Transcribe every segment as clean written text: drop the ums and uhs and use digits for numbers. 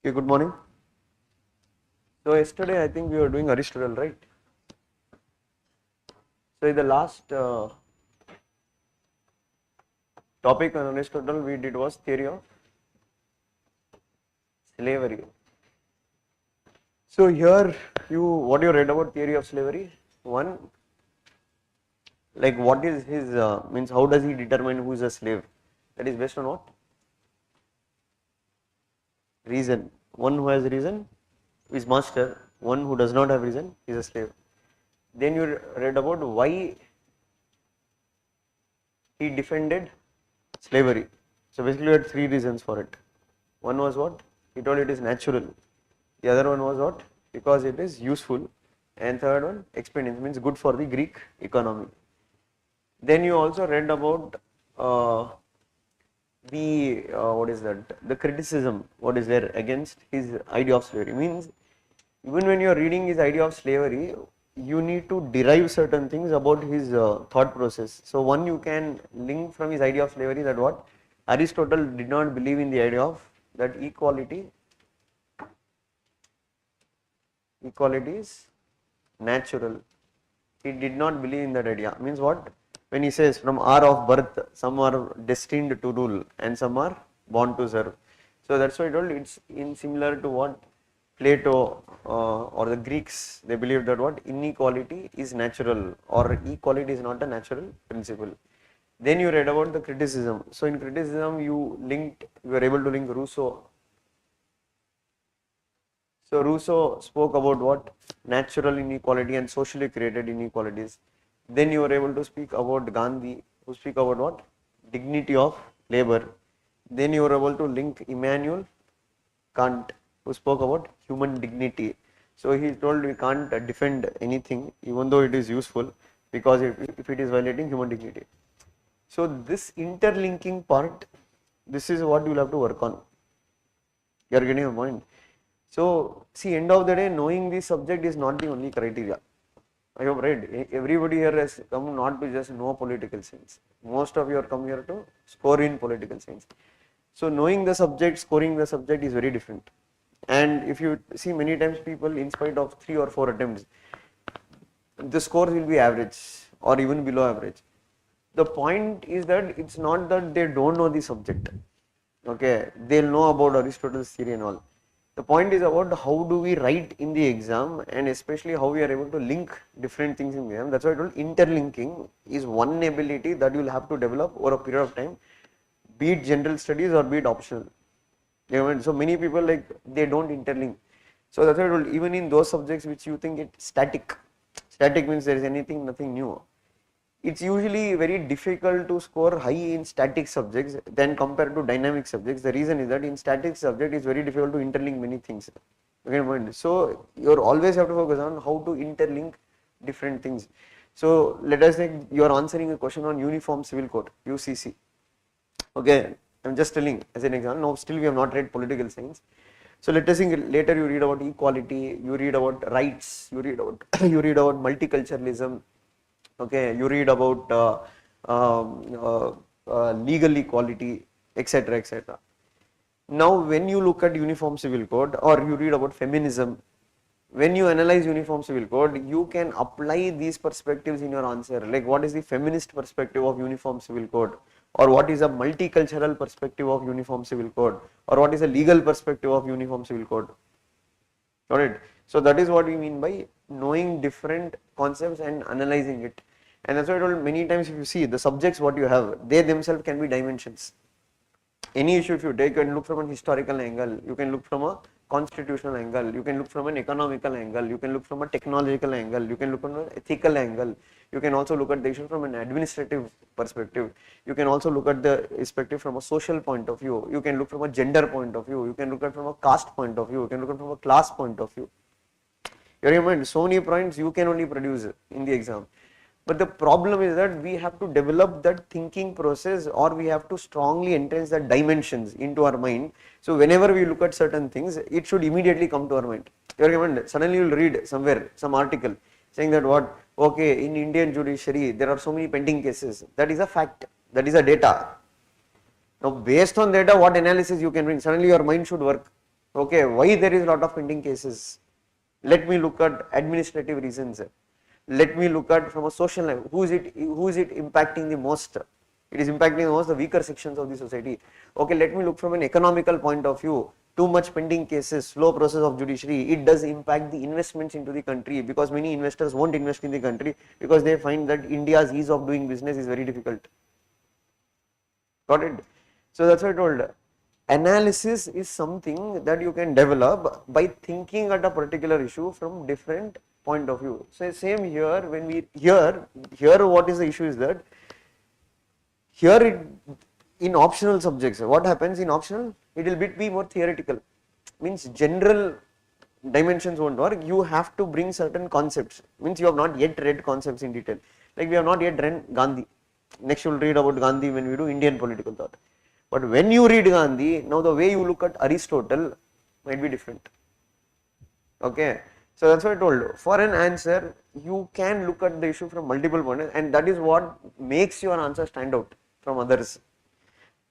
Okay, good morning. So yesterday I think we were doing Aristotle, right? So in the last topic on Aristotle we did was theory of slavery. So here what you read about theory of slavery? One, like what is his means how does he determine who is a slave? That is based on what? Reason. One who has reason is master. One who does not have reason is a slave. Then you read about why he defended slavery. So basically, we had three reasons for it. One was what? He told it is natural. The other one was what? Because it is useful. And third one, expedience, means good for the Greek economy. Then you also read about what is that? The criticism, what is there against his idea of slavery. Means even when you are reading his idea of slavery, you need to derive certain things about his thought process. So one you can link from his idea of slavery that what? Aristotle did not believe in the idea of that equality is natural. He did not believe in that idea. Means what? When he says from hour of birth, some are destined to rule and some are born to serve. So that's why I told it's in similar to what Plato or the Greeks, they believe that what inequality is natural or equality is not a natural principle. Then you read about the criticism. So in criticism you were able to link Rousseau. So Rousseau spoke about what? Natural inequality and socially created inequalities. Then you were able to speak about Gandhi, who speak about what? Dignity of labor. Then you were able to link Immanuel Kant, who spoke about human dignity. So he told we can't defend anything even though it is useful because if it is violating human dignity. So this interlinking part, this is what you will have to work on. You are getting a point. So see, end of the day, knowing this subject is not the only criteria. I hope right. Everybody here has come not to just know political science. Most of you are come here to score in political science. So knowing the subject, scoring the subject is very different. And if you see many times people, in spite of 3 or 4 attempts, the scores will be average or even below average. The point is that it's not that they don't know the subject. Okay, they'll know about Aristotle's theory and all. The point is about how do we write in the exam and especially how we are able to link different things in the exam. That's why I told interlinking is one ability that you will have to develop over a period of time, be it general studies or be it optional. So many people like they don't interlink. So that's why I told even in those subjects which you think it's static means there is nothing new. It's usually very difficult to score high in static subjects than compared to dynamic subjects. The reason is that in static subject it's very difficult to interlink many things. Okay, so you always have to focus on how to interlink different things. So let us say you are answering a question on Uniform Civil Code, UCC. Okay, I'm just telling as an example. Now still we have not read political science. So let us think later you read about equality, you read about rights, you read about multiculturalism. Okay, you read about legal equality, etc., etc. Now, when you look at Uniform Civil Code or you read about feminism, when you analyze Uniform Civil Code, you can apply these perspectives in your answer. Like, what is the feminist perspective of Uniform Civil Code, or what is a multicultural perspective of Uniform Civil Code, or what is a legal perspective of Uniform Civil Code. Got it? So that is what we mean by knowing different concepts and analyzing it. And that's why I told many times if you see the subjects what you have, they themselves can be dimensions. Any issue if you take, you can look from an historical angle, you can look from a constitutional angle, you can look from an economical angle, you can look from a technological angle, you can look from an ethical angle, you can also look at the issue from an administrative perspective, you can also look at the perspective from a social point of view, you can look from a gender point of view, you can look at from a caste point of view, you can look at from a class point of view. You remember, so many points you can only produce in the exam. But the problem is that we have to develop that thinking process or we have to strongly entrench that dimensions into our mind. So whenever we look at certain things, it should immediately come to our mind. You remember, suddenly you will read somewhere, some article saying that what, okay, in Indian judiciary, there are so many pending cases. That is a fact, that is a data. Now based on data, what analysis you can bring, suddenly your mind should work. Okay, why there is a lot of pending cases? Let me look at administrative reasons. Let me look at from a social level, who is it impacting the most? It is impacting the most the weaker sections of the society. Okay, let me look from an economical point of view. Too much pending cases, slow process of judiciary, it does impact the investments into the country, because many investors won't invest in the country because they find that India's ease of doing business is very difficult. Got it? So that's why I told, analysis is something that you can develop by thinking at a particular issue from different point of view. So same here, when we here what is the issue is that here in optional subjects, what happens in optional, it will be more theoretical, means general dimensions won't work. You have to bring certain concepts, means you have not yet read concepts in detail, like we have not yet read Gandhi. Next you will read about Gandhi when we do Indian political thought. But when you read Gandhi, now the way you look at Aristotle might be different. Okay, so that's why I told, for an answer you can look at the issue from multiple points, and that is what makes your answer stand out from others.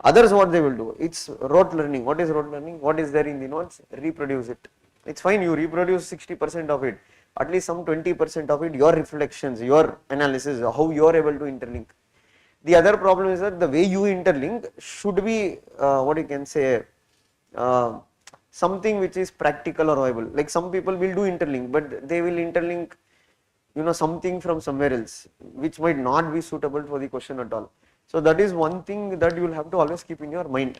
Others what they will do, it's rote learning. What is rote learning? What is there in the notes? Reproduce it. It's fine, you reproduce 60% of it, at least some 20% of it, your reflections, your analysis, how you are able to interlink. The other problem is that the way you interlink should be what you can say, something which is practical or viable. Like some people will do interlink, but they will interlink, something from somewhere else, which might not be suitable for the question at all. So that is one thing that you will have to always keep in your mind.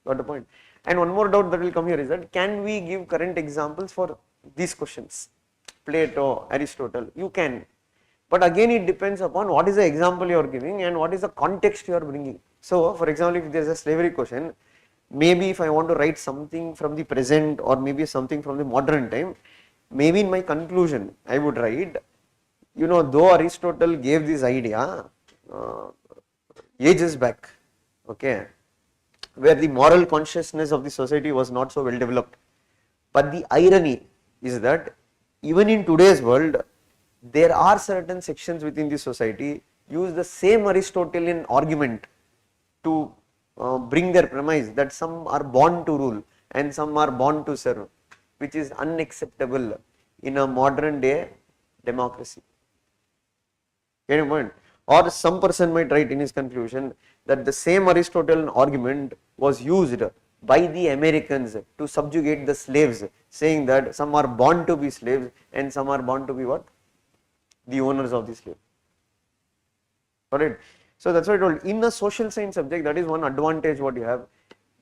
Got the point? And one more doubt that will come here is that, can we give current examples for these questions? Plato, Aristotle, you can. But again, it depends upon what is the example you are giving and what is the context you are bringing. So, for example, if there is a slavery question, maybe if I want to write something from the present or maybe something from the modern time, maybe in my conclusion, I would write, though Aristotle gave this idea ages back, okay, where the moral consciousness of the society was not so well developed. But the irony is that even in today's world, there are certain sections within the society use the same Aristotelian argument to bring their premise that some are born to rule and some are born to serve, which is unacceptable in a modern day democracy. Get your point? Or some person might write in his conclusion that the same Aristotelian argument was used by the Americans to subjugate the slaves, saying that some are born to be slaves and some are born to be what? The owners of the slave. Alright. So that's why I told, in a social science subject, that is one advantage what you have.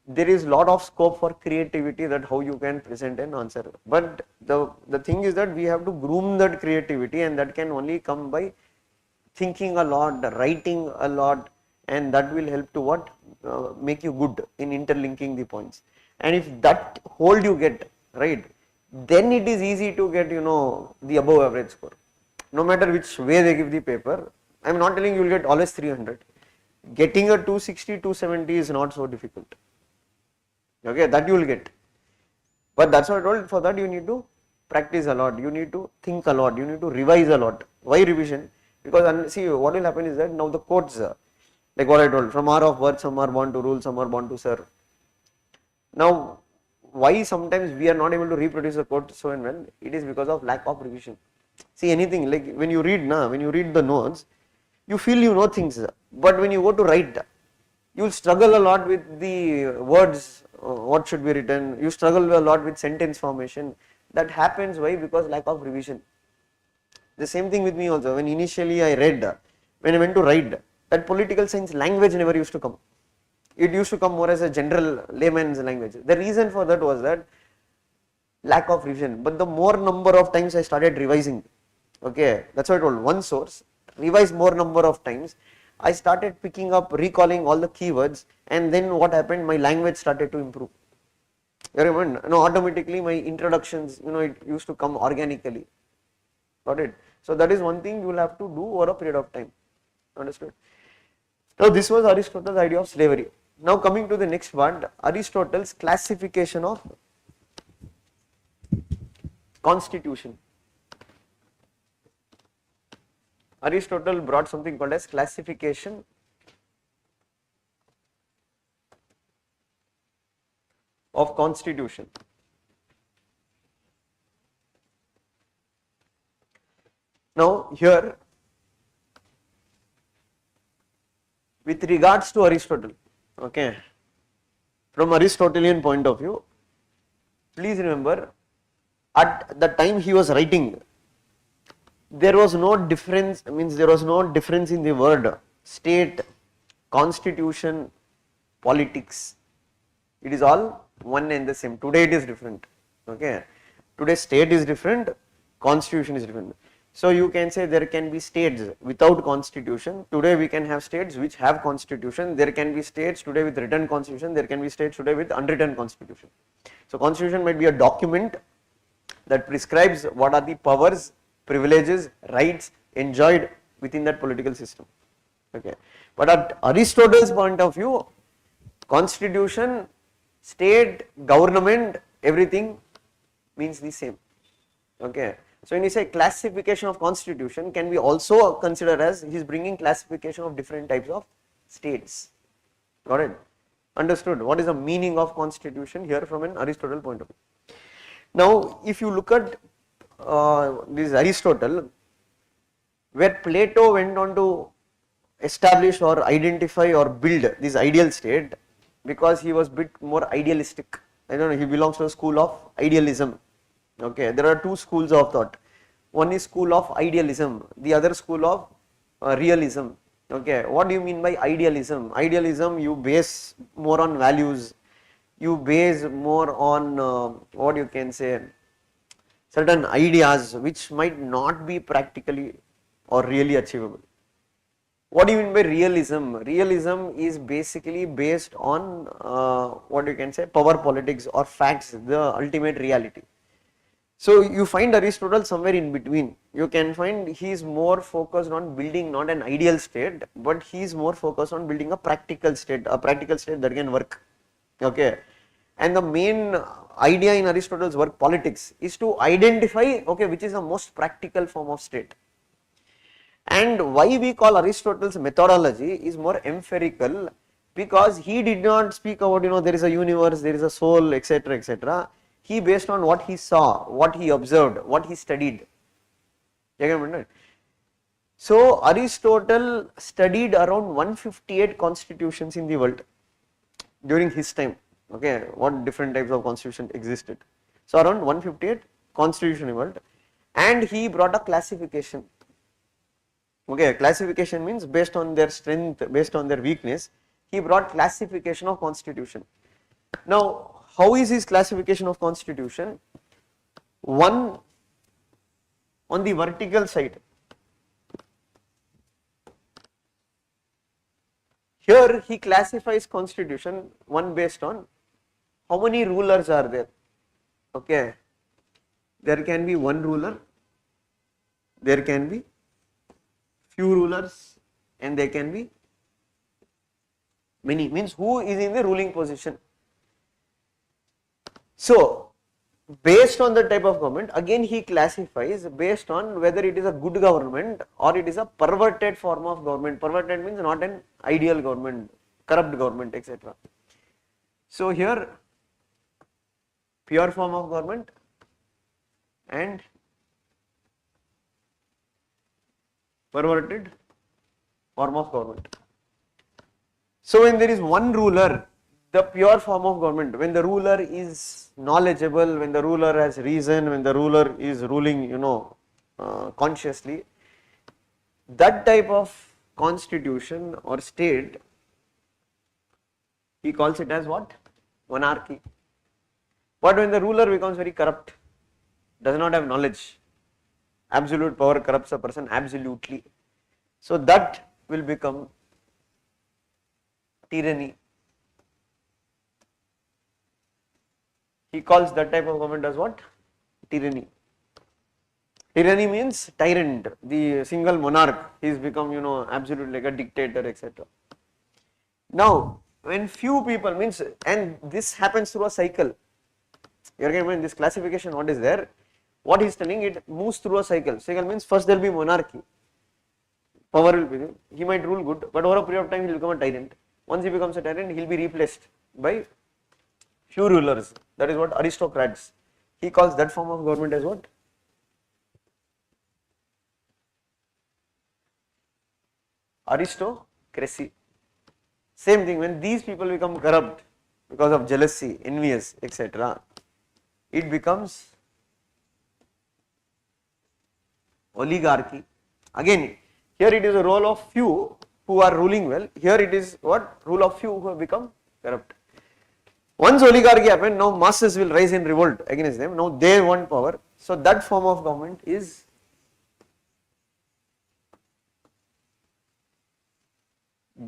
There is lot of scope for creativity, that how you can present an answer. But the thing is that we have to groom that creativity, and that can only come by thinking a lot, writing a lot, and that will help to what? Make you good in interlinking the points. And if that hold you get, right, then it is easy to get, the above average score. No matter which way they give the paper, I am not telling you will get always 300. Getting a 260, 270 is not so difficult. Okay, that you will get. But that's what I told, for that you need to practice a lot, you need to think a lot, you need to revise a lot. Why revision? Because see, what will happen is that now the quotes, like what I told, from hour of birth, some are born to rule, some are born to serve. Now, why sometimes we are not able to reproduce the quote so well? It is because of lack of revision. See, anything like when you read the notes, you feel you know things, but when you go to write, you will struggle a lot with the words, what should be written. You struggle a lot with sentence formation. That happens why? Because lack of revision. The same thing with me also. When initially I read, when I went to write, that political science language never used to come. It used to come more as a general layman's language. The reason for that was that lack of revision. But the more number of times I started revising, okay, that's what I told, one source, revise more number of times, I started picking up, recalling all the keywords, and then what happened, my language started to improve. You remember, automatically my introductions, it used to come organically. Got it? So that is one thing you will have to do over a period of time. Understood? Now this was Aristotle's idea of slavery. Now coming to the next part, Aristotle's classification of constitution. Aristotle brought something called as classification of constitution. Now here, with regards to Aristotle, okay, from Aristotelian point of view, please remember, at the time he was writing, there was no difference, means there was no difference in the word state, constitution, politics. It is all one and the same. Today it is different. Okay. Today state is different, constitution is different. So you can say there can be states without constitution. Today we can have states which have constitution. There can be states today with written constitution. There can be states today with unwritten constitution. So constitution might be a document that prescribes what are the powers, privileges, rights enjoyed within that political system. Okay. But at Aristotle's point of view, constitution, state, government, everything means the same. Okay. So when you say classification of constitution can be also considered as he is bringing classification of different types of states. Got it? Understood? What is the meaning of constitution here from an Aristotle point of view? Now, if you look at this Aristotle, where Plato went on to establish or identify or build this ideal state, because he was bit more idealistic. I don't know, he belongs to a school of idealism. Okay, there are two schools of thought. One is school of idealism, the other school of realism. Okay, what do you mean by idealism? Idealism, you base more on values, you base more on what you can say, certain ideas which might not be practically or really achievable. What do you mean by realism? Realism is basically based on what you can say, power politics or facts, the ultimate reality. So you find Aristotle somewhere in between. You can find he is more focused on building not an ideal state, but he is more focused on building a practical state that can work. Okay, and the main idea in Aristotle's work, Politics, is to identify, okay, which is the most practical form of state. And why we call Aristotle's methodology is more empirical, because he did not speak about, there is a universe, there is a soul, etc., etc. He based on what he saw, what he observed, what he studied. So Aristotle studied around 158 constitutions in the world during his time. Okay, what different types of constitution existed. So around 158 constitution in the world, and he brought a classification. Okay, classification means based on their strength, based on their weakness, he brought classification of constitution. Now, how is his classification of constitution? One, on the vertical side, here he classifies constitution, one based on how many rulers are there. Okay, there can be one ruler, there can be few rulers, and there can be many, means who is in the ruling position. So based on the type of government, again he classifies based on whether it is a good government or it is a perverted form of government. Perverted means not an ideal government, corrupt government, etc. So here, pure form of government and perverted form of government. So when there is one ruler, the pure form of government, when the ruler is knowledgeable, when the ruler has reason, when the ruler is ruling, consciously, that type of constitution or state, he calls it as what? Monarchy. But when the ruler becomes very corrupt, does not have knowledge, absolute power corrupts a person absolutely, so that will become tyranny. He calls that type of government as what? Tyranny. Tyranny means tyrant, the single monarch. He has become, absolute like a dictator, etc. Now, when few people means, and this happens through a cycle. You are getting this classification, what is there? What he is telling, it moves through a cycle. Cycle means first there will be monarchy. Power will be, he might rule good, but over a period of time he will become a tyrant. Once he becomes a tyrant, he will be replaced by few rulers. That is what aristocrats. He calls that form of government as what? aristocracy. Same thing, when these people become corrupt because of jealousy, envious, etc., it becomes oligarchy. Again, here it is a role of few who are ruling well. Here it is what? Rule of few who have become corrupt. Once oligarchy happened, now masses will rise in revolt against them. Now they want power. So that form of government is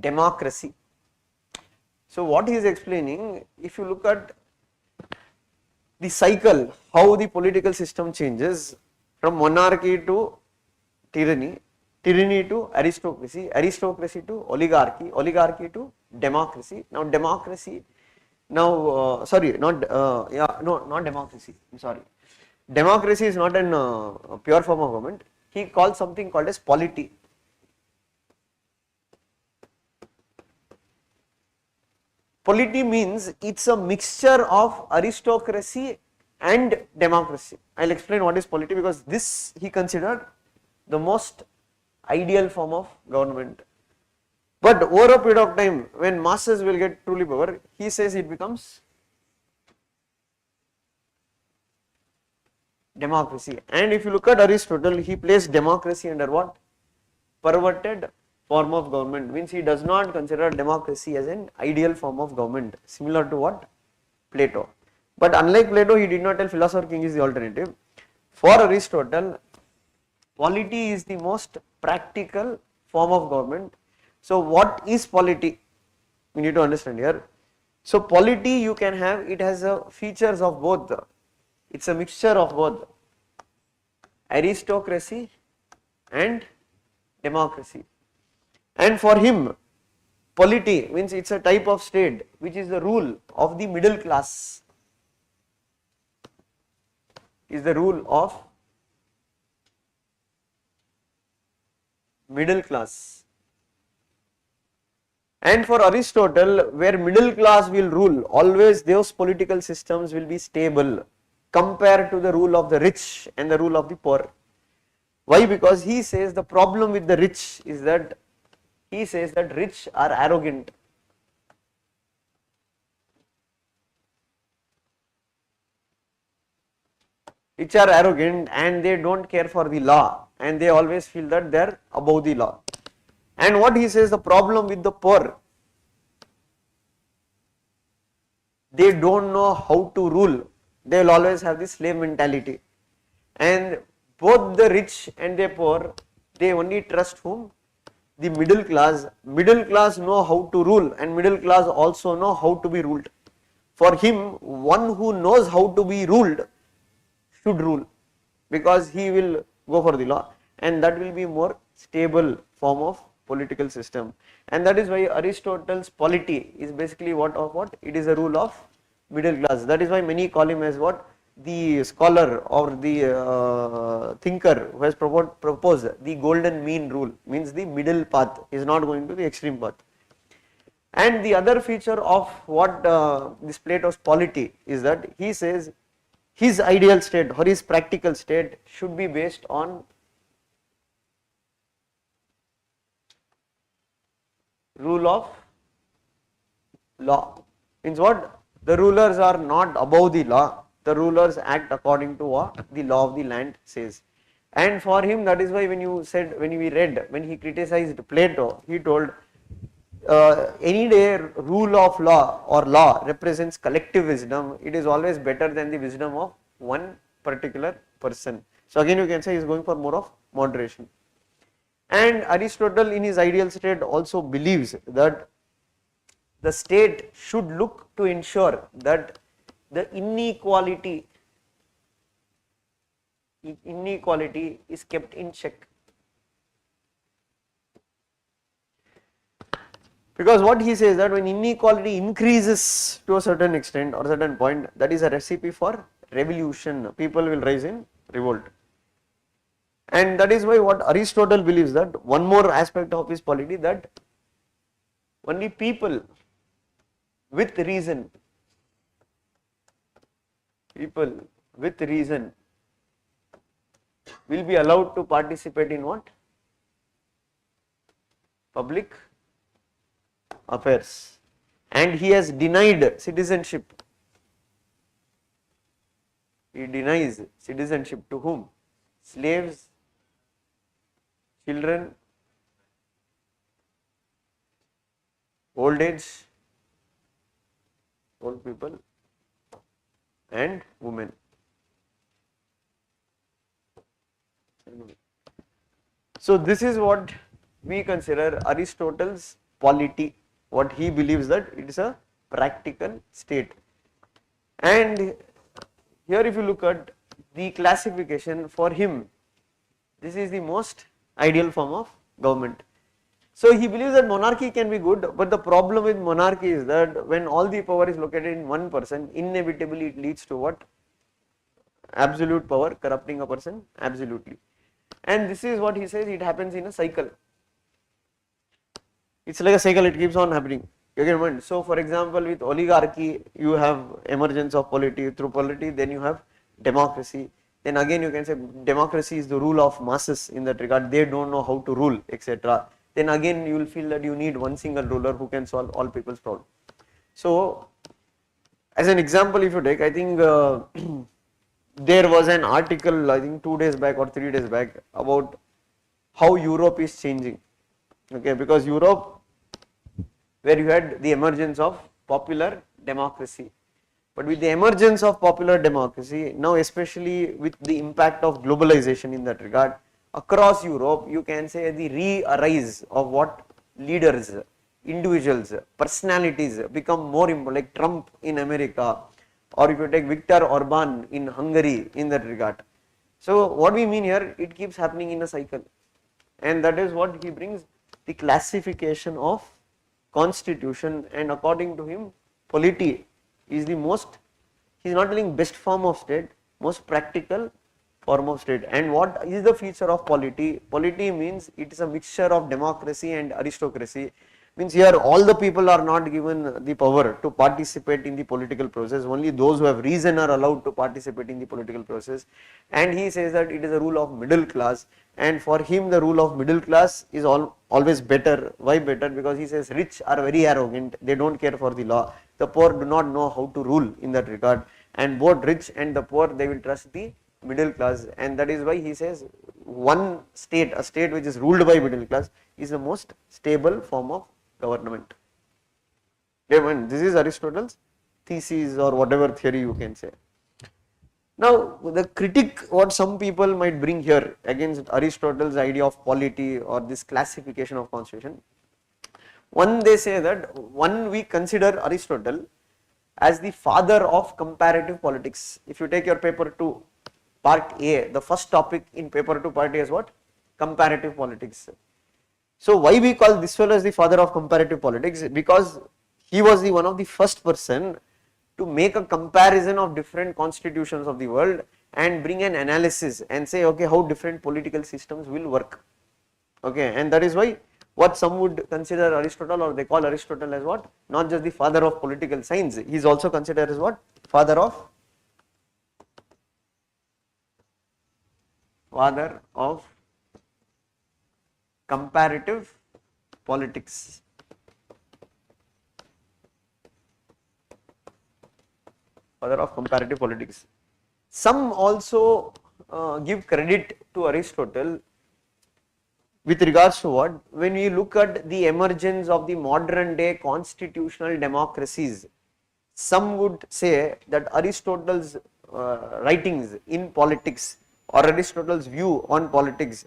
democracy. So what he is explaining, if you look at the cycle, how the political system changes from monarchy to tyranny, tyranny to aristocracy, aristocracy to oligarchy, oligarchy to democracy. Now democracy, now sorry, not not democracy. I'm sorry. Democracy is not an pure form of government. He calls something called as polity. Polity means it's a mixture of aristocracy and democracy. I'll explain what is polity, because this he considered the most ideal form of government. But over a period of time, when masses will get truly power, he says it becomes democracy. And if you look at Aristotle, he placed democracy under what? Perverted form of government, means he does not consider democracy as an ideal form of government, similar to what? Plato. But unlike Plato, he did not tell philosopher king is the alternative. For Aristotle, polity is the most practical form of government. So what is polity? We need to understand here. So polity, you can have, it has features of both. It's a mixture of both aristocracy and democracy. And for him, polity means it's a type of state which is the rule of the middle class, is the rule of middle class. And for Aristotle, where middle class will rule, always those political systems will be stable compared to the rule of the rich and the rule of the poor. Why? Because he says the problem with the rich is that he says that rich are arrogant. Rich are arrogant and they don't care for the law, and they always feel that they are above the law. And what he says, the problem with the poor, they don't know how to rule, they will always have this slave mentality. And both the rich and the poor, they only trust whom? The middle class. Middle class know how to rule, and middle class also know how to be ruled. For him, one who knows how to be ruled should rule, because he will go for the law, and that will be more stable form of political system. And that is why Aristotle's polity is basically what of what? It is a rule of middle class. That is why many call him as what? The scholar or the thinker who has proposed the golden mean rule, means the middle path is not going to the extreme path. And the other feature of what this Plato's polity is that he says his ideal state or his practical state should be based on rule of law. Means what? The rulers are not above the law, the rulers act according to what the law of the land says. And for him, that is why when he criticized Plato, he told any day rule of law or law represents collective wisdom, it is always better than the wisdom of one particular person. So again you can say he is going for more of moderation. And Aristotle in his ideal state also believes that the state should look to ensure that the inequality is kept in check. Because what he says that when inequality increases to a certain extent or certain point, that is a recipe for revolution. People will rise in revolt. And that is why what Aristotle believes, that one more aspect of his polity, that only people with reason will be allowed to participate in what? public affairs, and he has denied citizenship. He denies citizenship to whom? Slaves, children, old age, old people, and women. So this is what we consider Aristotle's polity, what he believes that it is a practical state. And here if you look at the classification for him, this is the most ideal form of government. So he believes that monarchy can be good, but the problem with monarchy is that when all the power is located in one person, inevitably it leads to what? Absolute power corrupting a person absolutely. And this is what he says, it happens in a cycle. It's like a cycle, it keeps on happening. You get mind? So for example, with oligarchy, you have emergence of polity, through polity, then you have democracy. Then again you can say democracy is the rule of masses in that regard, they don't know how to rule, etc. Then again you will feel that you need one single ruler who can solve all people's problems. So as an example, if you take, I think there was an article, I think 2 days back or 3 days back, about how Europe is changing. Okay, because Europe, where you had the emergence of popular democracy, but with the emergence of popular democracy, now especially with the impact of globalization in that regard, across Europe, you can say the re-arise of what leaders, individuals, personalities become more important, like Trump in America, or if you take Viktor Orban in Hungary in that regard. So what we mean here, it keeps happening in a cycle, and that is what he brings, the classification of constitution, and according to him, polity is the most, he is not telling best form of state, most practical form of state. And what is the feature of polity? Polity means it is a mixture of democracy and aristocracy. Means here all the people are not given the power to participate in the political process, only those who have reason are allowed to participate in the political process. And he says that it is a rule of middle class, and for him the rule of middle class is always better. Why better? Because he says rich are very arrogant, they don't care for the law, the poor do not know how to rule in that regard, and both rich and the poor, they will trust the middle class. And that is why he says one state, a state which is ruled by middle class, is the most stable form of government. This is Aristotle's thesis, or whatever theory you can say. Now the critique what some people might bring here against Aristotle's idea of polity or this classification of constitution, one, they say that we consider Aristotle as the father of comparative politics. If you take your paper 2 part A, the first topic in paper 2 part A is what? Comparative politics. So why we call this fellow as the father of comparative politics? Because he was the one of the first person to make a comparison of different constitutions of the world and bring an analysis and say, okay, how different political systems will work. Okay, and that is why what some would consider Aristotle, or they call Aristotle as what? Not just the father of political science, he is also considered as what? Father of comparative politics. Father of comparative politics. Some also give credit to Aristotle with regards to what? When we look at the emergence of the modern day constitutional democracies, some would say that Aristotle's writings in politics, or Aristotle's view on politics,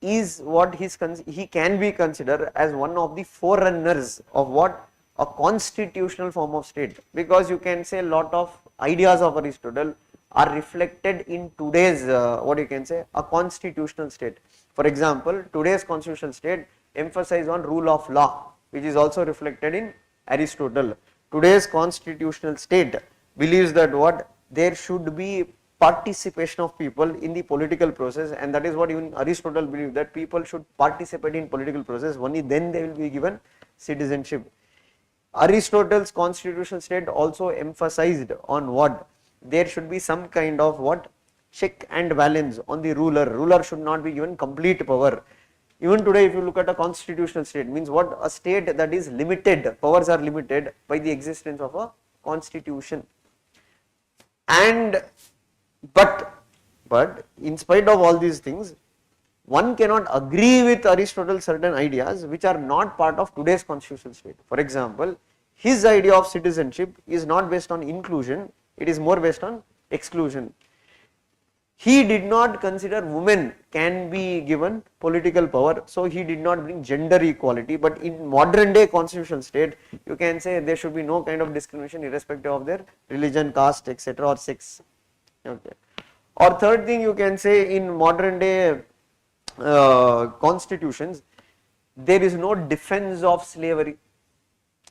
is what he can be considered as one of the forerunners of what? A constitutional form of state, because you can say a lot of ideas of Aristotle are reflected in today's what you can say, a constitutional state. For example, today's constitutional state emphasizes on rule of law, which is also reflected in Aristotle. Today's constitutional state believes that what? There should be participation of people in the political process, and that is what even Aristotle believed, that people should participate in political process, only then they will be given citizenship. Aristotle's constitutional state also emphasized on what? There should be some kind of what? Check and balance on the ruler. Ruler should not be given complete power. Even today, if you look at a constitutional state, means what? A state that is limited, powers are limited by the existence of a constitution. And but in spite of all these things, one cannot agree with Aristotle's certain ideas which are not part of today's constitutional state. For example, his idea of citizenship is not based on inclusion, it is more based on exclusion. He did not consider women can be given political power, so he did not bring gender equality. But in modern day constitutional state, you can say there should be no kind of discrimination irrespective of their religion, caste, etc. or sex. Okay. Or third thing, you can say in modern day constitutions, there is no defense of slavery,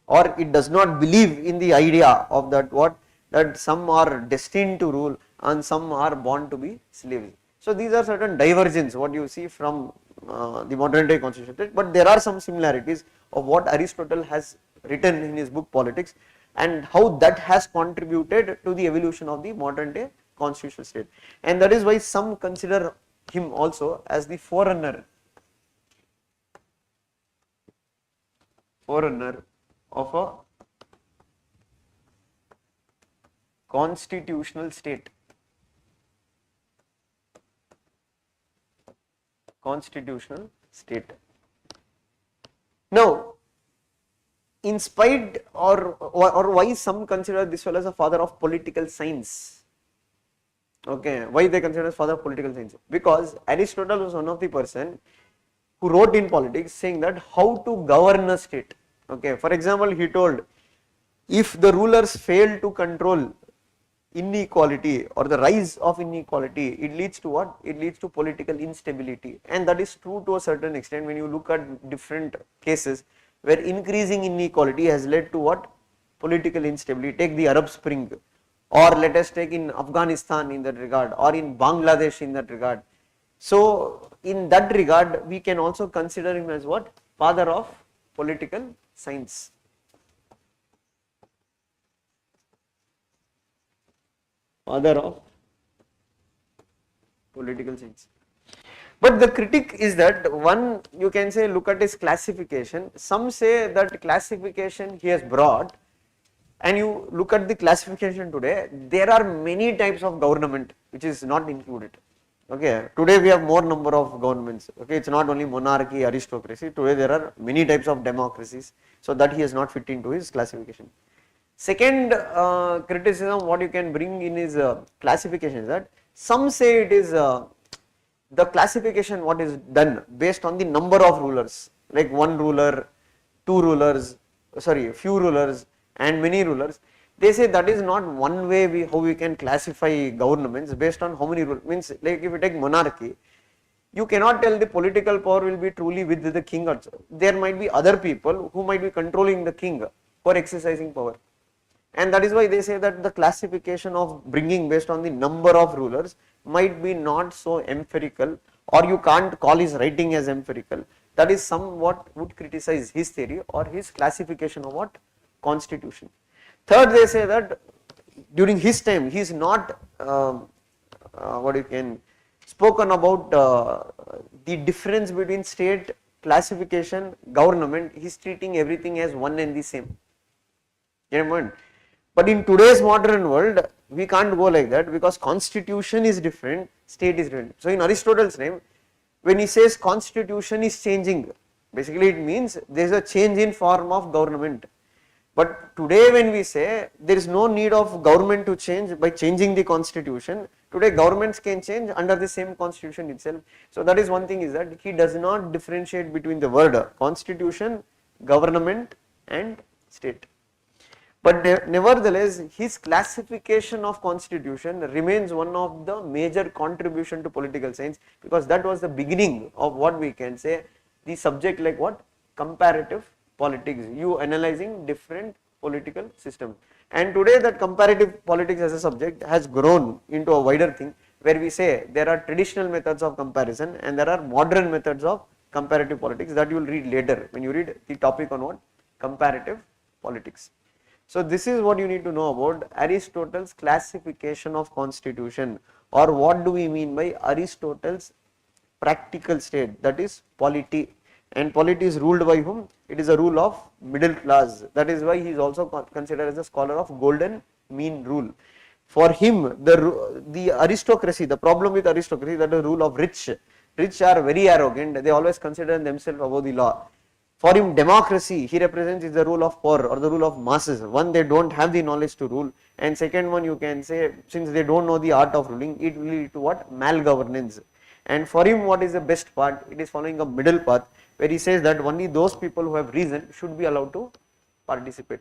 or it does not believe in the idea of that some are destined to rule and some are born to be slaves. So these are certain divergences what you see from the modern day constitution, but there are some similarities of what Aristotle has written in his book Politics and how that has contributed to the evolution of the modern day constitutional state. And that is why some consider him also as the forerunner of a constitutional state. Now, in spite or why some consider this fellow as a father of political science. Okay, why they consider as father of political science? Because Aristotle was one of the person who wrote in Politics saying that how to govern a state. Okay, for example, he told if the rulers fail to control inequality or the rise of inequality, it leads to what? It leads to political instability, and that is true to a certain extent when you look at different cases where increasing inequality has led to what? Political instability. Take the Arab Spring, or let us take in Afghanistan in that regard, or in Bangladesh in that regard. So in that regard, we can also consider him as what? Father of political science. Father of political science. But the critique is that one, you can say, look at his classification. Some say that classification he has brought, and you look at the classification today, there are many types of government which is not included. Okay, today we have more number of governments. Okay, it's not only monarchy, aristocracy. Today there are many types of democracies. So that he has not fit into his classification. Second criticism what you can bring in his classification is that some say it is the classification what is done based on the number of rulers, like one ruler, two rulers, few rulers and many rulers. They say that is not one way how we can classify governments based on how many rulers. Means like if you take monarchy, you cannot tell the political power will be truly with the king also. There might be other people who might be controlling the king for exercising power. And that is why they say that the classification of bringing based on the number of rulers might be not so empirical, or you can't call his writing as empirical. That is somewhat would criticize his theory or his classification of what? Constitution. Third, they say that during his time he is not what you can spoken about the difference between state, classification, government. He is treating everything as one and the same. You know, but in today's modern world, we can't go like that because constitution is different, state is different. So in Aristotle's name, when he says constitution is changing, basically it means there is a change in form of government. But today when we say there is no need of government to change by changing the constitution, today governments can change under the same constitution itself. So that is one thing, is that he does not differentiate between the word constitution, government and state. But nevertheless, his classification of constitution remains one of the major contribution to political science, because that was the beginning of what we can say the subject like what? Comparative politics, you analyzing different political systems. And today that comparative politics as a subject has grown into a wider thing, where we say there are traditional methods of comparison and there are modern methods of comparative politics, that you will read later when you read the topic on what? Comparative politics. So this is what you need to know about Aristotle's classification of constitution, or what do we mean by Aristotle's practical state, that is polity. And polity is ruled by whom? It is a rule of middle class. That is why he is also considered as a scholar of golden mean rule. For him, the aristocracy, the problem with aristocracy, that is the rule of rich. Rich are very arrogant. They always consider themselves above the law. For him, democracy, he represents is the rule of poor or the rule of masses. One, they don't have the knowledge to rule, and second one, you can say, since they don't know the art of ruling, it will lead to what? Malgovernance. And for him, what is the best part? It is following a middle path, where he says that only those people who have reason should be allowed to participate.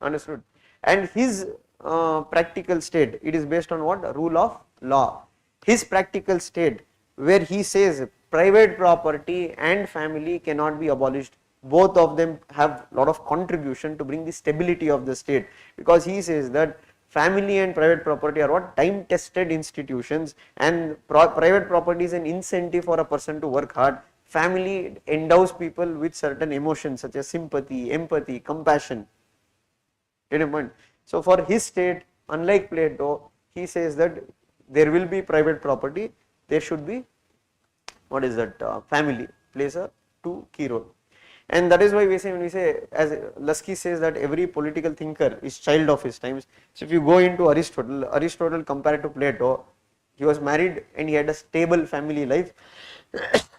Understood? And his practical state, it is based on what? Rule of law. His practical state, where he says private property and family cannot be abolished. Both of them have a lot of contribution to bring the stability of the state, because he says that family and private property are what? Time tested institutions, and private property is an incentive for a person to work hard. Family endows people with certain emotions such as sympathy, empathy, compassion. Get a point? So for his state, unlike Plato, he says that there will be private property, there should be, what is that, family plays a key role. And that is why we say, when we say, as Lusky says, that every political thinker is child of his times. So if you go into Aristotle compared to Plato, he was married and he had a stable family life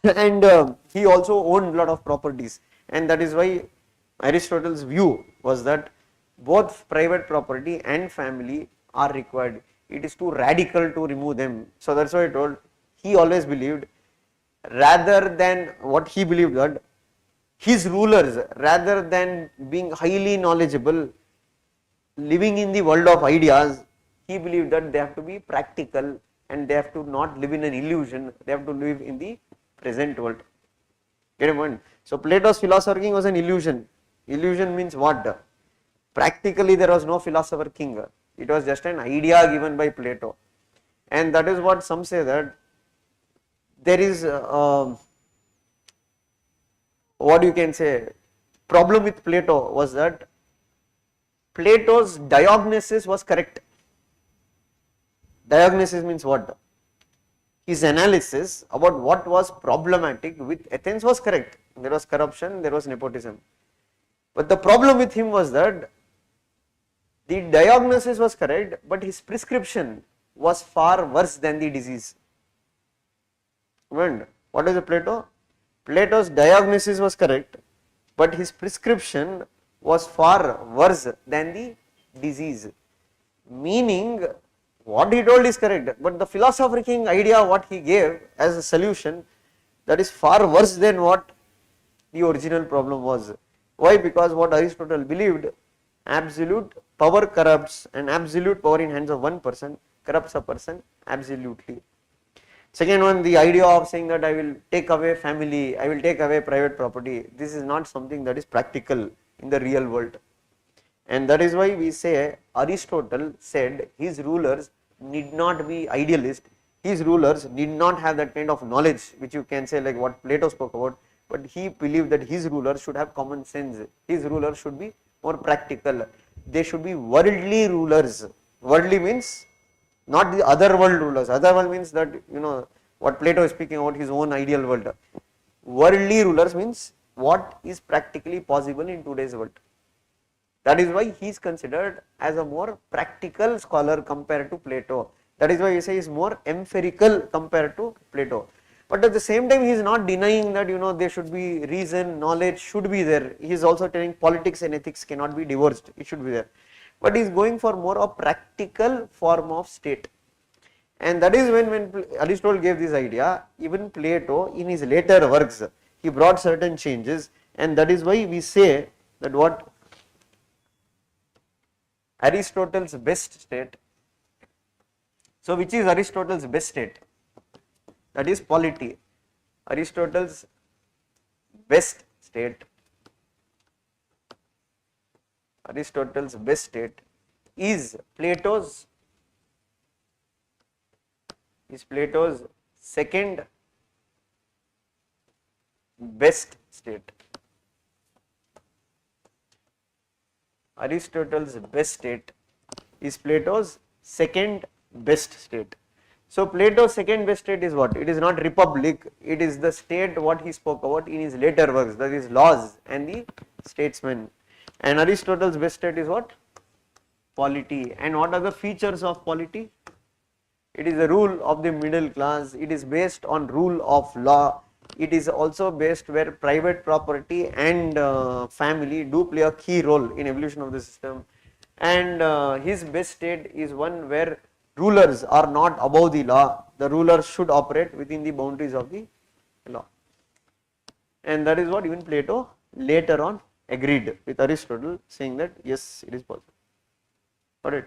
and he also owned a lot of properties, and that is why Aristotle's view was that both private property and family are required. It is too radical to remove them. So that's why I told, he always believed, rather than what he believed, that his rulers, rather than being highly knowledgeable, living in the world of ideas, he believed that they have to be practical and they have to not live in an illusion, they have to live in the present world. Get a point? So Plato's philosopher king was an illusion. Illusion means what? Practically there was no philosopher king. It was just an idea given by Plato. And that is what some say, that there is what you can say, problem with Plato was that Plato's diagnosis was correct. Diagnosis means what? His analysis about what was problematic with Athens was correct. There was corruption, there was nepotism. But the problem with him was that the diagnosis was correct, but his prescription was far worse than the disease. And what is the Plato? Plato's diagnosis was correct, but his prescription was far worse than the disease. Meaning, what he told is correct, but the philosopher king idea what he gave as a solution, that is far worse than what the original problem was. Why? Because what Aristotle believed, absolute power corrupts, and absolute power in hands of one person corrupts a person absolutely. Second one, the idea of saying that I will take away family, I will take away private property, this is not something that is practical in the real world. And that is why we say Aristotle said his rulers need not be idealist, his rulers need not have that kind of knowledge which you can say like what Plato spoke about, but he believed that his rulers should have common sense, his rulers should be more practical, they should be worldly rulers. Worldly means not the other world rulers, other world means that, you know, what Plato is speaking about, his own ideal world. Worldly rulers means what is practically possible in today's world. That is why he is considered as a more practical scholar compared to Plato. That is why we say he is more empirical compared to Plato. But at the same time, he is not denying that, you know, there should be reason, knowledge should be there. He is also telling politics and ethics cannot be divorced, it should be there. But he is going for more a practical form of state. And that is when Aristotle gave this idea, even Plato in his later works, he brought certain changes, and that is why we say that what Aristotle's best state. So which is Aristotle's best state? That is polity. Aristotle's best state, Aristotle's best state is Plato's second best state. Aristotle's best state is Plato's second best state. So Plato's second best state is what? It is not republic, it is the state what he spoke about in his later works, that is laws and the statesmen. And Aristotle's best state is what? Polity. And what are the features of polity? It is the rule of the middle class, it is based on rule of law, it is also based where private property and family do play a key role in evolution of the system. And his best state is one where rulers are not above the law, the rulers should operate within the boundaries of the law. And that is what even Plato later on agreed with Aristotle, saying that yes, it is possible. Alright,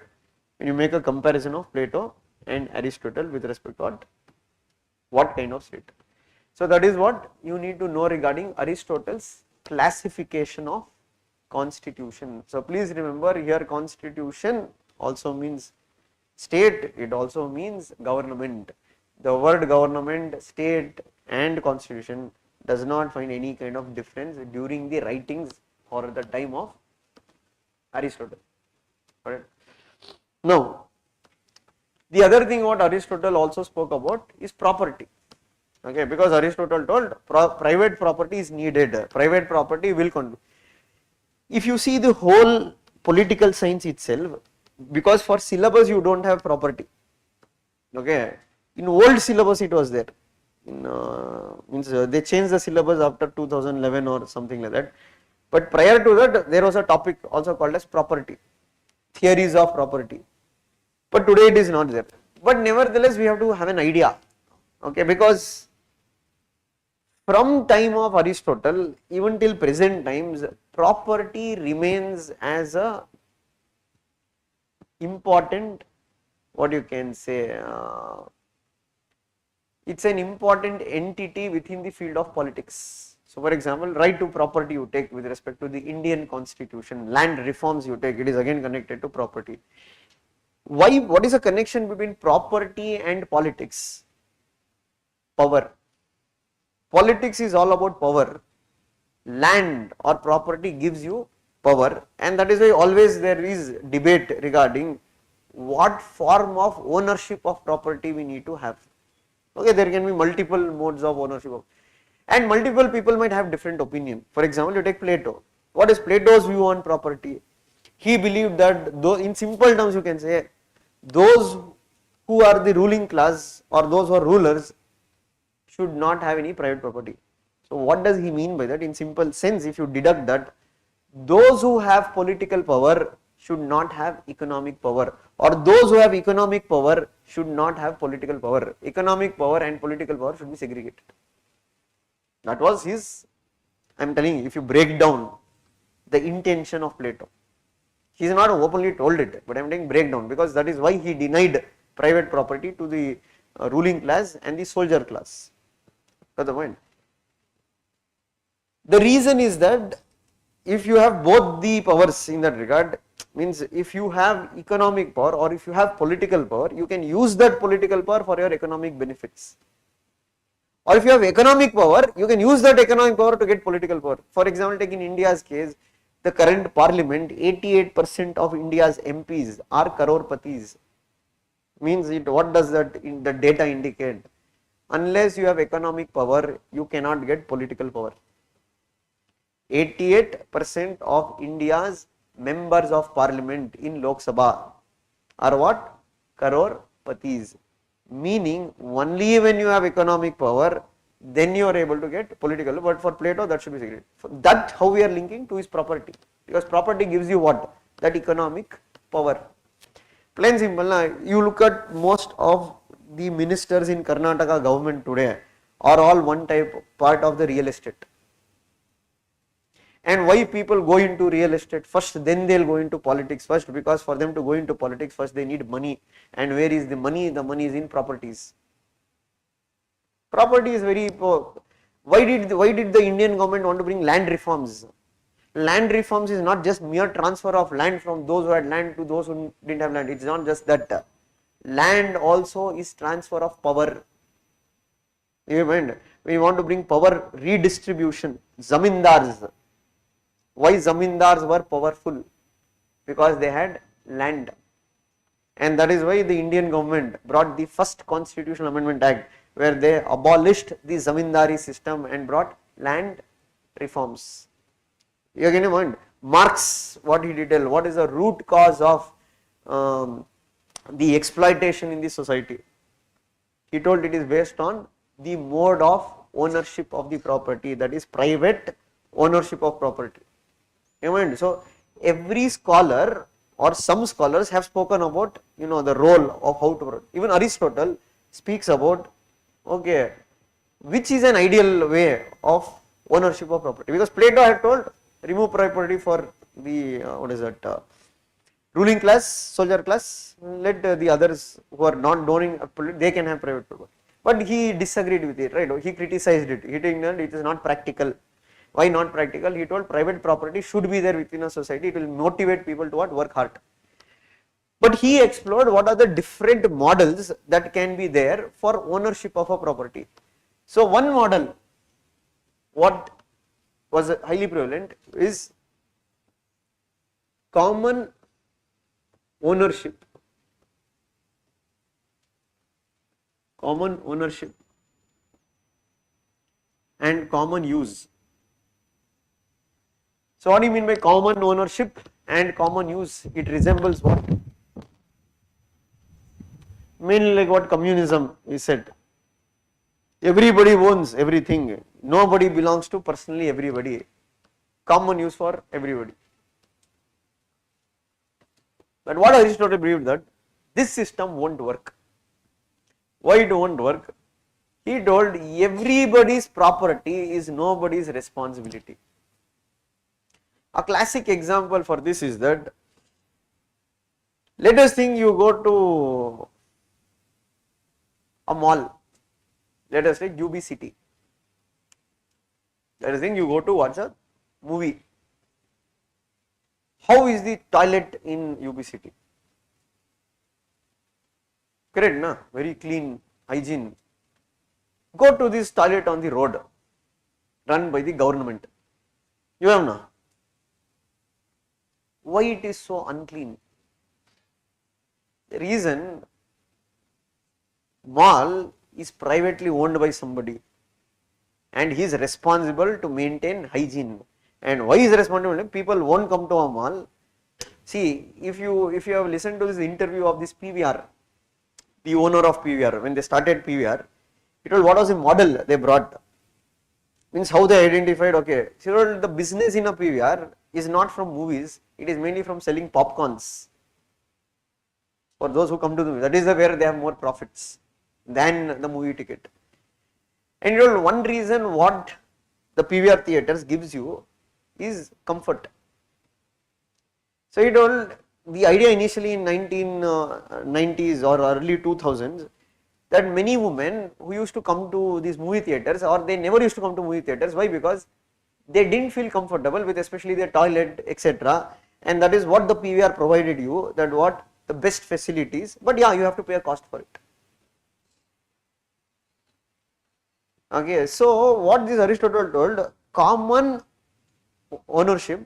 when you make a comparison of Plato and Aristotle with respect to what kind of state. So that is what you need to know regarding Aristotle's classification of constitution. So please remember here, constitution also means state, it also means government. The word government, state and constitution does not find any kind of difference during the writings or the time of Aristotle. Alright. Now, the other thing what Aristotle also spoke about is property. Okay, because Aristotle told private property is needed, private property will contribute. If you see the whole political science itself, because for syllabus you don't have property. Okay, in old syllabus it was there. In they changed the syllabus after 2011 or something like that. But prior to that, there was a topic also called as property, theories of property. But today it is not there. But nevertheless, we have to have an idea. Okay, because from time of Aristotle even till present times, property remains as a important, what you can say, it's an important entity within the field of politics. So for example, right to property you take with respect to the Indian constitution, land reforms you take, it is again connected to property. Why? What is the connection between property and politics? Power. Politics is all about power. Land or property gives you power, and that is why always there is debate regarding what form of ownership of property we need to have. Okay, there can be multiple modes of ownership and multiple people might have different opinion. For example, you take Plato. What is Plato's view on property? He believed that, though in simple terms you can say, those who are the ruling class or those who are rulers should not have any private property. So what does he mean by that? In simple sense, if you deduct that, those who have political power should not have economic power, or those who have economic power should not have political power. Economic power and political power should be segregated. That was his, I am telling you, if you break down the intention of Plato. He is not openly told it, but I am saying breakdown, because that is why he denied private property to the ruling class and the soldier class. Got the point? The reason is that if you have both the powers in that regard, means if you have economic power or if you have political power, you can use that political power for your economic benefits. Or if you have economic power, you can use that economic power to get political power. For example, take in India's case, the current parliament, 88% of India's MPs are crorepati's. Means it, what does that in the data indicate? Unless you have economic power, you cannot get political power. 88% of India's members of parliament in Lok Sabha are what? Crorepati's. Meaning only when you have economic power, then you are able to get political. But for Plato, that should be secret. That how we are linking to his property, because property gives you what? That economic power. Plain simple. You look at most of the ministers in Karnataka government today are all one type part of the real estate. And why people go into real estate first, then they will go into politics first, because for them to go into politics first they need money. And where is the money? The money is in properties. Property is very poor. Why did the Indian government want to bring land reforms? Land reforms is not just mere transfer of land from those who had land to those who didn't have land. It's not just that. Land also is transfer of power. You mind? We want to bring power redistribution. Zamindars. Why zamindars were powerful? Because they had land. And that is why the Indian government brought the first Constitutional Amendment Act, where they abolished the zamindari system and brought land reforms. You are getting mind. Marx, what he did tell, what is the root cause of the exploitation in the society? He told it is based on the mode of ownership of the property, that is private ownership of property. You mind? So every scholar or some scholars have spoken about, you know, the role of how to, even Aristotle speaks about, okay, which is an ideal way of ownership of property, because Plato had told remove property for the what is that ruling class, soldier class, let the others who are not owning they can have private property. But he disagreed with it, right? He criticized it. He told that it is not practical. Why not practical? He told private property should be there within a society. It will motivate people to what? Work hard. But he explored what are the different models that can be there for ownership of a property. So one model, what was highly prevalent, is common ownership. Common ownership and common use. So what do you mean by common ownership and common use? It resembles what? Mainly like what communism is said. Everybody owns everything. Nobody belongs to personally everybody. Common use for everybody. But what Aristotle believed, that this system won't work. Why it won't work? He told everybody's property is nobody's responsibility. A classic example for this is that, let us think you go to a mall, let us take UB City. Let us think you go to watch a movie. How is the toilet in UB City? Correct, na? Very clean, hygiene. Go to this toilet on the road, run by the government. You have na? Why it is so unclean? The reason, mall is privately owned by somebody and he is responsible to maintain hygiene. And why is responsible? People won't come to a mall. See, if you have listened to this interview of this PVR, the owner of PVR, when they started PVR, he told what was the model they brought. Means how they identified, okay, so the business in a PVR is not from movies, it is mainly from selling popcorns. For those who come to the movie, that is where they have more profits than the movie ticket. And you know, one reason what the PVR theatres gives you is comfort. So he told the idea initially in 1990s or early 2000s, that many women who used to come to these movie theatres, or they never used to come to movie theatres, why? Because they didn't feel comfortable with especially their toilet, etc. And that is what the PVR provided you, that what the best facilities, but yeah, you have to pay a cost for it. Okay, so what this Aristotle told, common ownership,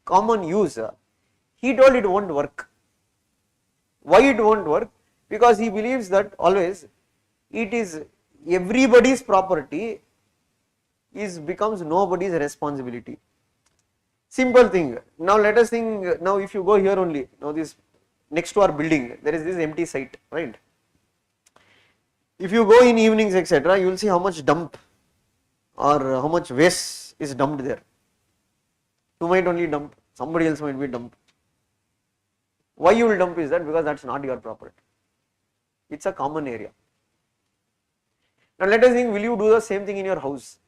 common use, he told it won't work. Why it won't work? Because he believes that always it is everybody's property becomes nobody's responsibility. Simple thing. Now let us think, now if you go here only, now this next to our building, there is this empty site, right? If you go in evenings, etc., you will see how much dump or how much waste is dumped there. You might only dump, somebody else might be dump. Why you will dump is that because that's not your property. It's a common area. Now let us think, will you do the same thing in your house?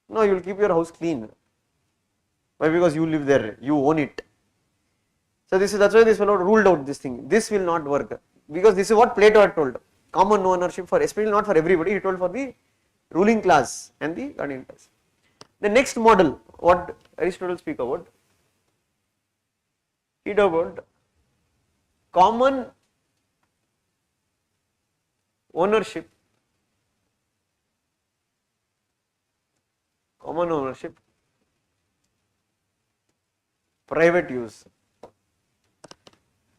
No, you will keep your house clean. Why? Because you live there, you own it. So that's why this fellow ruled out this thing. This will not work, because this is what Plato had told. Common ownership for, especially not for everybody, he told for the ruling class and the guardian class. The next model, what Aristotle speak about, he talked about common ownership, private use.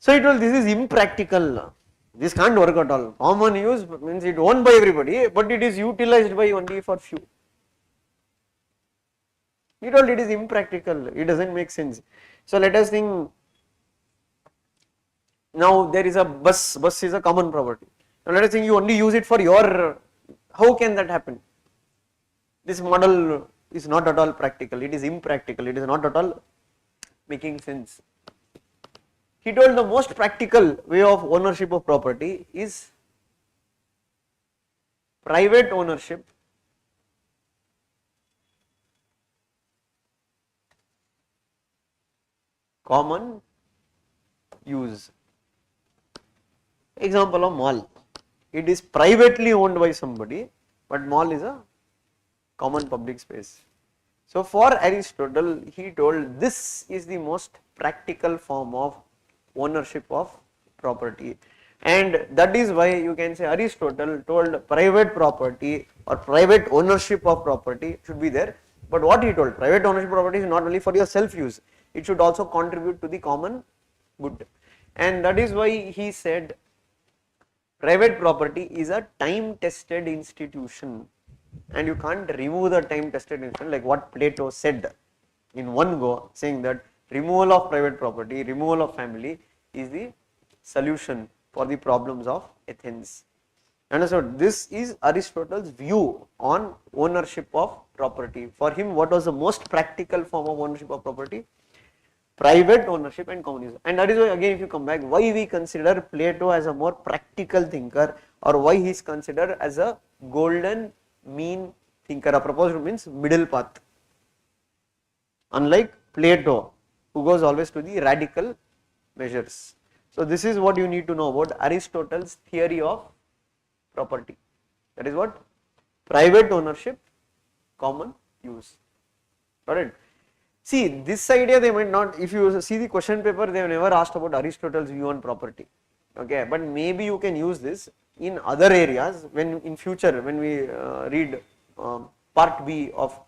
So he told this is impractical. This can't work at all. Common use means it owned by everybody, but it is utilized by only for few. He told it is impractical. It doesn't make sense. So let us think. Now there is a bus. Bus is a common property. Now let us think you only use it for your. How can that happen? This model is not at all practical. It is impractical. It is not at all making sense. He told the most practical way of ownership of property is private ownership, common use. Example of mall. It is privately owned by somebody, but mall is a common public space. So for Aristotle, he told this is the most practical form of ownership of property, and that is why you can say Aristotle told private property or private ownership of property should be there. But what he told, private ownership of property is not only for your self use, it should also contribute to the common good, and that is why he said private property is a time tested institution, and you can't remove the time tested institution, like what Plato said in one go, saying that removal of private property, removal of family is the solution for the problems of Athens. And so this is Aristotle's view on ownership of property. For him, what was the most practical form of ownership of property? Private ownership and communism. And that is why, again, if you come back, why we consider Plato as a more practical thinker, or why he is considered as a golden mean thinker. A proposed means middle path, unlike Plato, who goes always to the radical measures. So this is what you need to know about Aristotle's theory of property. That is what? Private ownership, common use. Got it? See, this idea they might not, if you see the question paper, they have never asked about Aristotle's view on property. Okay, but maybe you can use this in other areas when in future, when we read part B of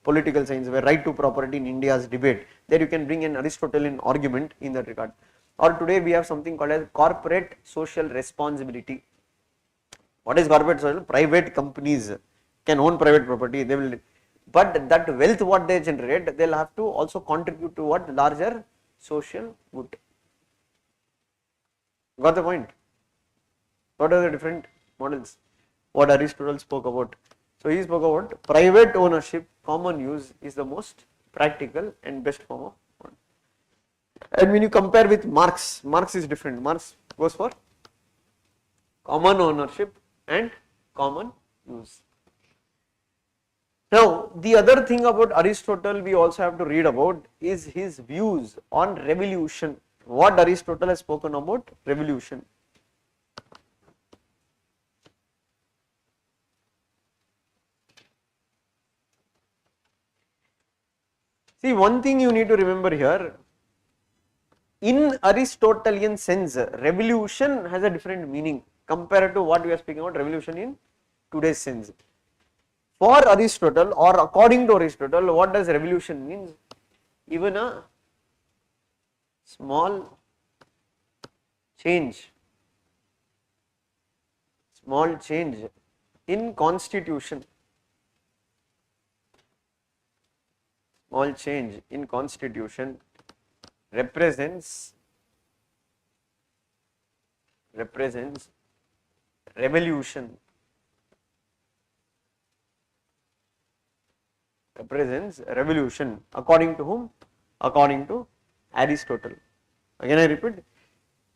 political science, where right to property in India's debate, there you can bring an Aristotelian argument in that regard. Or today we have something called as corporate social responsibility. What is corporate social? Private companies can own private property, they will, but that wealth what they generate, they will have to also contribute to what? Larger social good. Got the point? What are the different models? What Aristotle spoke about? So he spoke about private ownership, common use is the most practical and best form of one. And when you compare with Marx, Marx is different. Marx goes for common ownership and common use. Now, the other thing about Aristotle we also have to read about is his views on revolution. What Aristotle has spoken about revolution. See, one thing you need to remember here, in Aristotelian sense, revolution has a different meaning compared to what we are speaking about revolution in today's sense. For Aristotle, or according to Aristotle, what does revolution mean? Even a small change in constitution, small change in constitution represents revolution, according to whom? According to Aristotle. Again I repeat,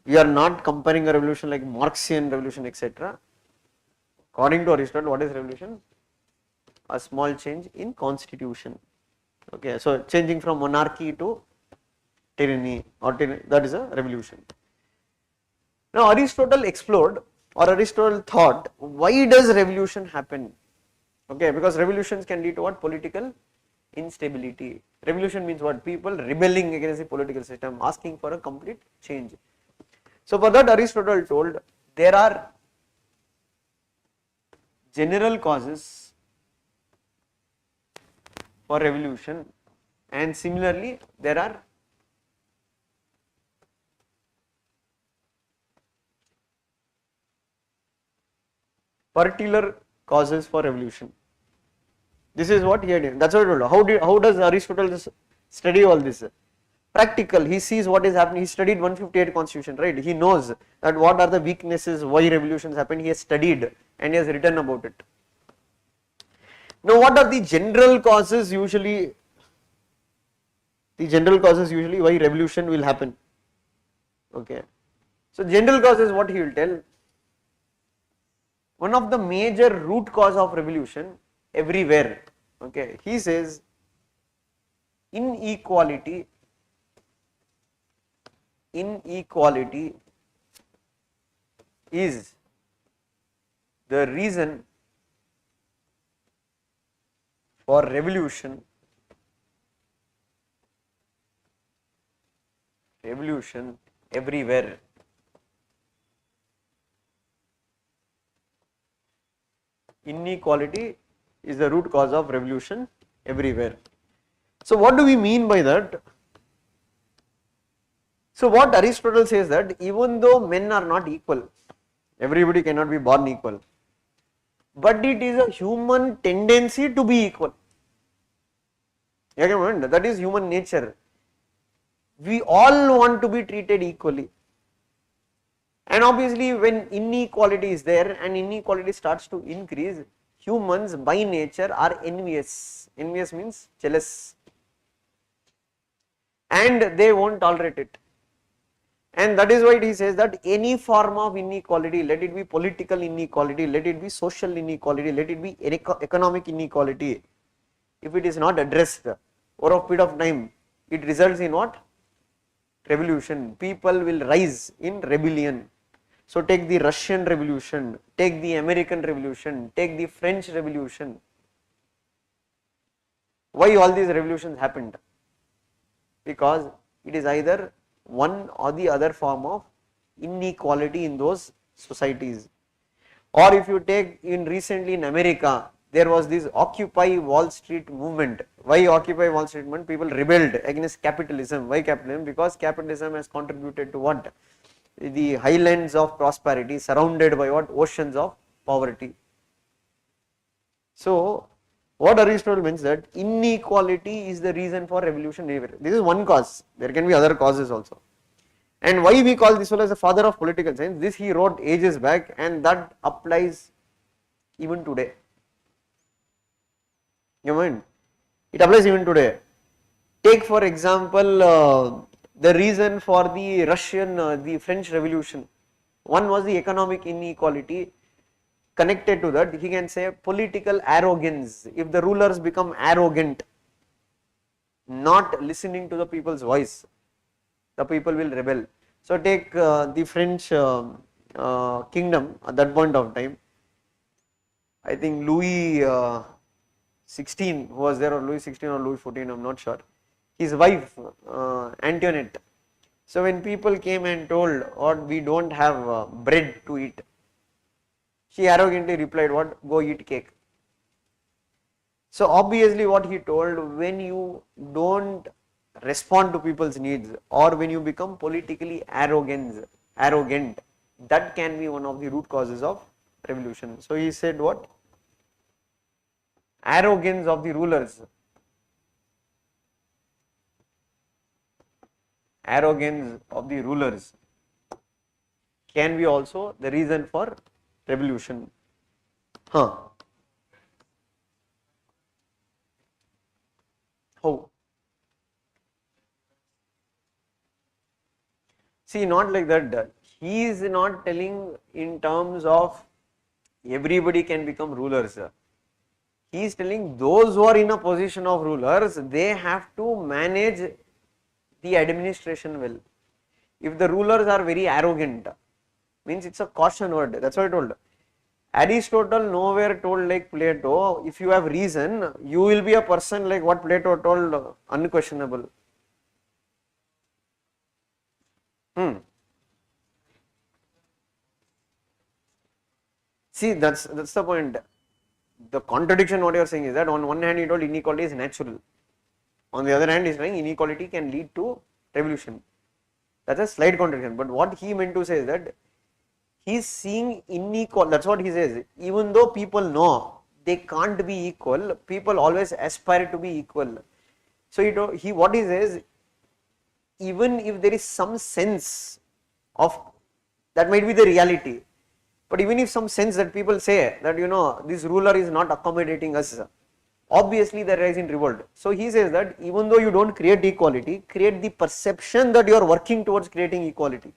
we are not comparing a revolution like Marxian revolution etc. According to Aristotle, what is revolution? A small change in constitution. Okay, so changing from monarchy to tyranny, or that is a revolution. Now Aristotle explored, or Aristotle thought, why does revolution happen? Okay, because revolutions can lead to what? Political instability. Revolution means what? People rebelling against the political system, asking for a complete change. So for that Aristotle told there are general causes for revolution, and similarly there are particular causes for revolution. This is what he had. That's what I told you. How does Aristotle study all this? Practical. He sees what is happening. He studied 158 constitution, right? He knows that what are the weaknesses, why revolutions happen. He has studied and he has written about it. Now, what are the general causes usually? The general causes usually why revolution will happen. Okay. So, general causes what he will tell. One of the major root cause of revolution everywhere. Okay. He says inequality is the reason for revolution everywhere. Inequality is the root cause of revolution everywhere. So what do we mean by that? So what Aristotle says that even though men are not equal, everybody cannot be born equal, but it is a human tendency to be equal. That is human nature. We all want to be treated equally. And obviously when inequality is there and inequality starts to increase, humans by nature are envious. Envious means jealous. And they won't tolerate it. And that is why he says that any form of inequality, let it be political inequality, let it be social inequality, let it be economic inequality, if it is not addressed over a period of time, it results in what? Revolution. People will rise in rebellion. So take the Russian Revolution, take the American Revolution, take the French Revolution. Why all these revolutions happened? Because it is either one or the other form of inequality in those societies. Or if you take recently in America, there was this Occupy Wall Street movement. Why Occupy Wall Street movement? People rebelled against capitalism. Why capitalism? Because capitalism has contributed to what? The highlands of prosperity surrounded by what? Oceans of poverty. So what Aristotle means that inequality is the reason for revolution. This is one cause. There can be other causes also. And why we call this fellow as the father of political science? This he wrote ages back, and that applies even today. You mind? It applies even today. Take for example the reason for the Russian, the French Revolution. One was the economic inequality. Connected to that, he can say political arrogance. If the rulers become arrogant, not listening to the people's voice, the people will rebel. So take the French kingdom at that point of time. I think Louis 16 was there, or Louis 16 or Louis 14, I'm not sure. His wife Antoinette. So when people came and told, or we don't have bread to eat, she arrogantly replied, what? Go eat cake. So obviously what he told, when you don't respond to people's needs, or when you become politically arrogant, that can be one of the root causes of revolution. So he said what? Arrogance of the rulers. Arrogance of the rulers can be also the reason for revolution. How? See, not like that. He is not telling in terms of everybody can become rulers. He is telling those who are in a position of rulers, they have to manage the administration well. If the rulers are very arrogant, means it's a caution word. That's what I told. Aristotle nowhere told like Plato, if you have reason, you will be a person like what Plato told, unquestionable. See, that's the point. The contradiction what you are saying is that on one hand he told inequality is natural. On the other hand he is saying inequality can lead to revolution. That's a slight contradiction. But what he meant to say is that He is seeing inequal, that's what he says, even though people know they can't be equal, people always aspire to be equal. So what he says, even if there is some sense of, that might be the reality, but even if some sense that people say that this ruler is not accommodating us, obviously they rise in revolt. So he says that even though you don't create equality, create the perception that you are working towards creating equality.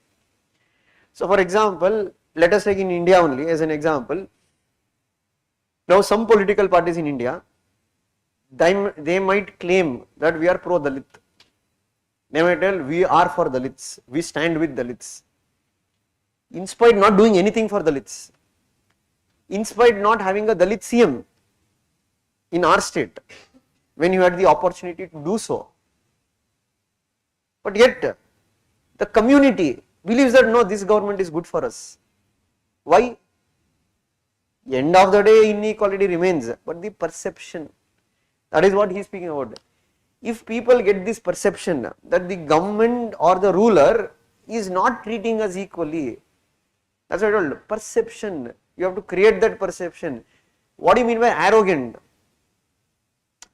So for example, let us take in India only as an example. Now some political parties in India, they might claim that we are pro-Dalit. They might tell we are for Dalits, we stand with Dalits. In spite not doing anything for Dalits, in spite not having a Dalit CM in our state, when you had the opportunity to do so. But yet, the community believes that no, this government is good for us. Why? End of the day, inequality remains, but the perception, that is what he is speaking about. If people get this perception that the government or the ruler is not treating us equally, that's what I told, perception, you have to create that perception. What do you mean by arrogant?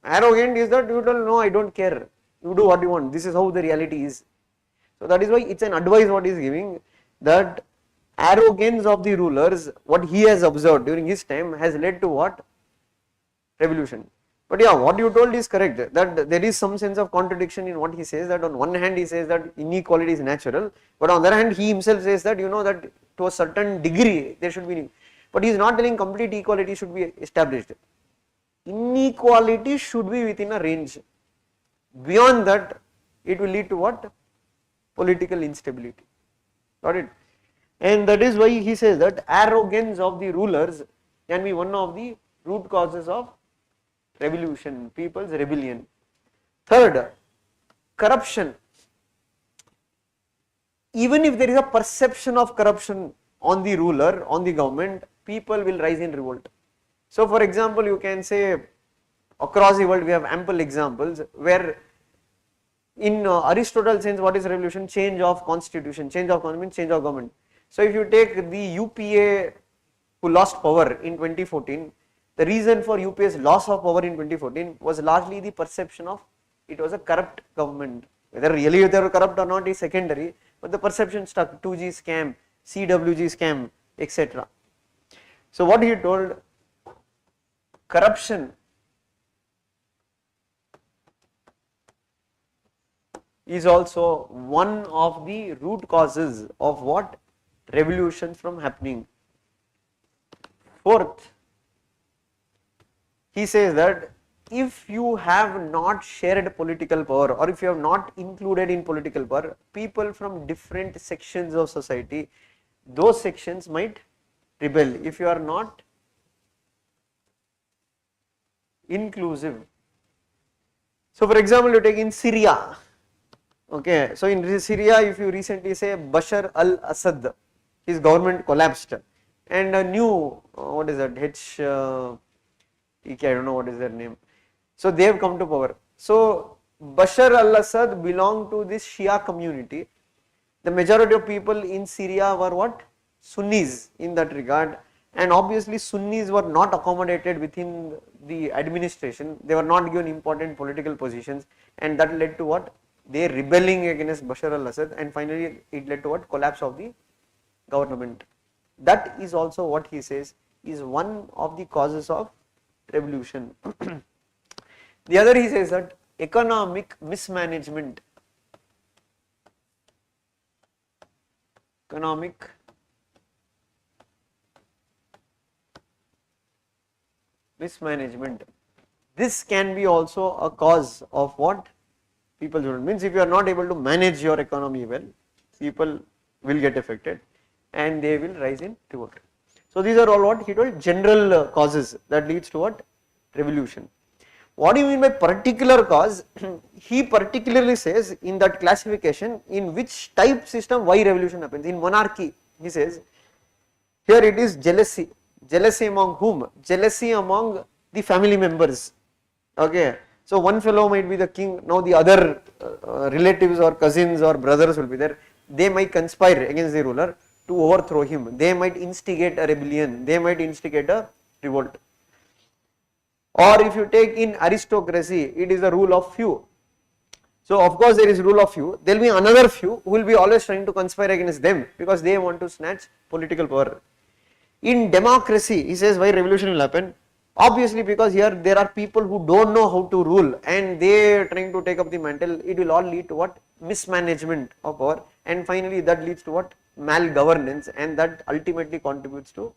Arrogant is that you tell, no, I don't care, you do what you want, this is how the reality is. So that is why it's an advice what he is giving, that arrogance of the rulers, what he has observed during his time, has led to what? Revolution. But yeah, what you told is correct, that there is some sense of contradiction in what he says, that on one hand he says that inequality is natural, but on the other hand he himself says that that to a certain degree there should be, but he is not telling complete equality should be established. Inequality should be within a range. Beyond that, it will lead to what? Political instability. Got it? And that is why he says that arrogance of the rulers can be one of the root causes of revolution, people's rebellion. Third, corruption. Even if there is a perception of corruption on the ruler, on the government, people will rise in revolt. So for example, you can say across the world we have ample examples where in Aristotle's sense, what is revolution? Change of constitution, change of government, change of government. So if you take the UPA who lost power in 2014, the reason for UPA's loss of power in 2014 was largely the perception of it was a corrupt government. Whether really they were corrupt or not is secondary, but the perception stuck, 2G scam, CWG scam, etc. So what he told, corruption is also one of the root causes of what? Revolutions from happening. Fourth, he says that if you have not shared political power or if you have not included in political power people from different sections of society, those sections might rebel if you are not inclusive. So for example, you take in Syria. Okay, so in Syria, if you recently say Bashar al-Assad, his government collapsed and a new, what is that, I don't know what is their name. So they have come to power. So Bashar al-Assad belonged to this Shia community. The majority of people in Syria were what? Sunnis in that regard, and obviously Sunnis were not accommodated within the administration. They were not given important political positions, and that led to what? They rebelling against Bashar al-Assad, and finally it led to what? Collapse of the government. That is also what he says is one of the causes of revolution. The other, he says that economic mismanagement. Economic mismanagement. This can be also a cause of what? People don't, means if you are not able to manage your economy well, people will get affected and they will rise in revolt. So these are all what he told, general causes that leads to what? Revolution. What do you mean by particular cause? He particularly says in that classification in which type system why revolution happens. In monarchy, he says, here it is jealousy. Jealousy among whom? Jealousy among the family members. Okay. So one fellow might be the king, now the other relatives or cousins or brothers will be there. They might conspire against the ruler to overthrow him. They might instigate a rebellion, they might instigate a revolt. Or if you take in aristocracy, it is the rule of few. So of course there is rule of few, there will be another few who will be always trying to conspire against them because they want to snatch political power. In democracy, he says why revolution will happen, obviously because here there are people who don't know how to rule and they are trying to take up the mantle. It will all lead to what? Mismanagement of power, and finally that leads to what? Malgovernance, and that ultimately contributes to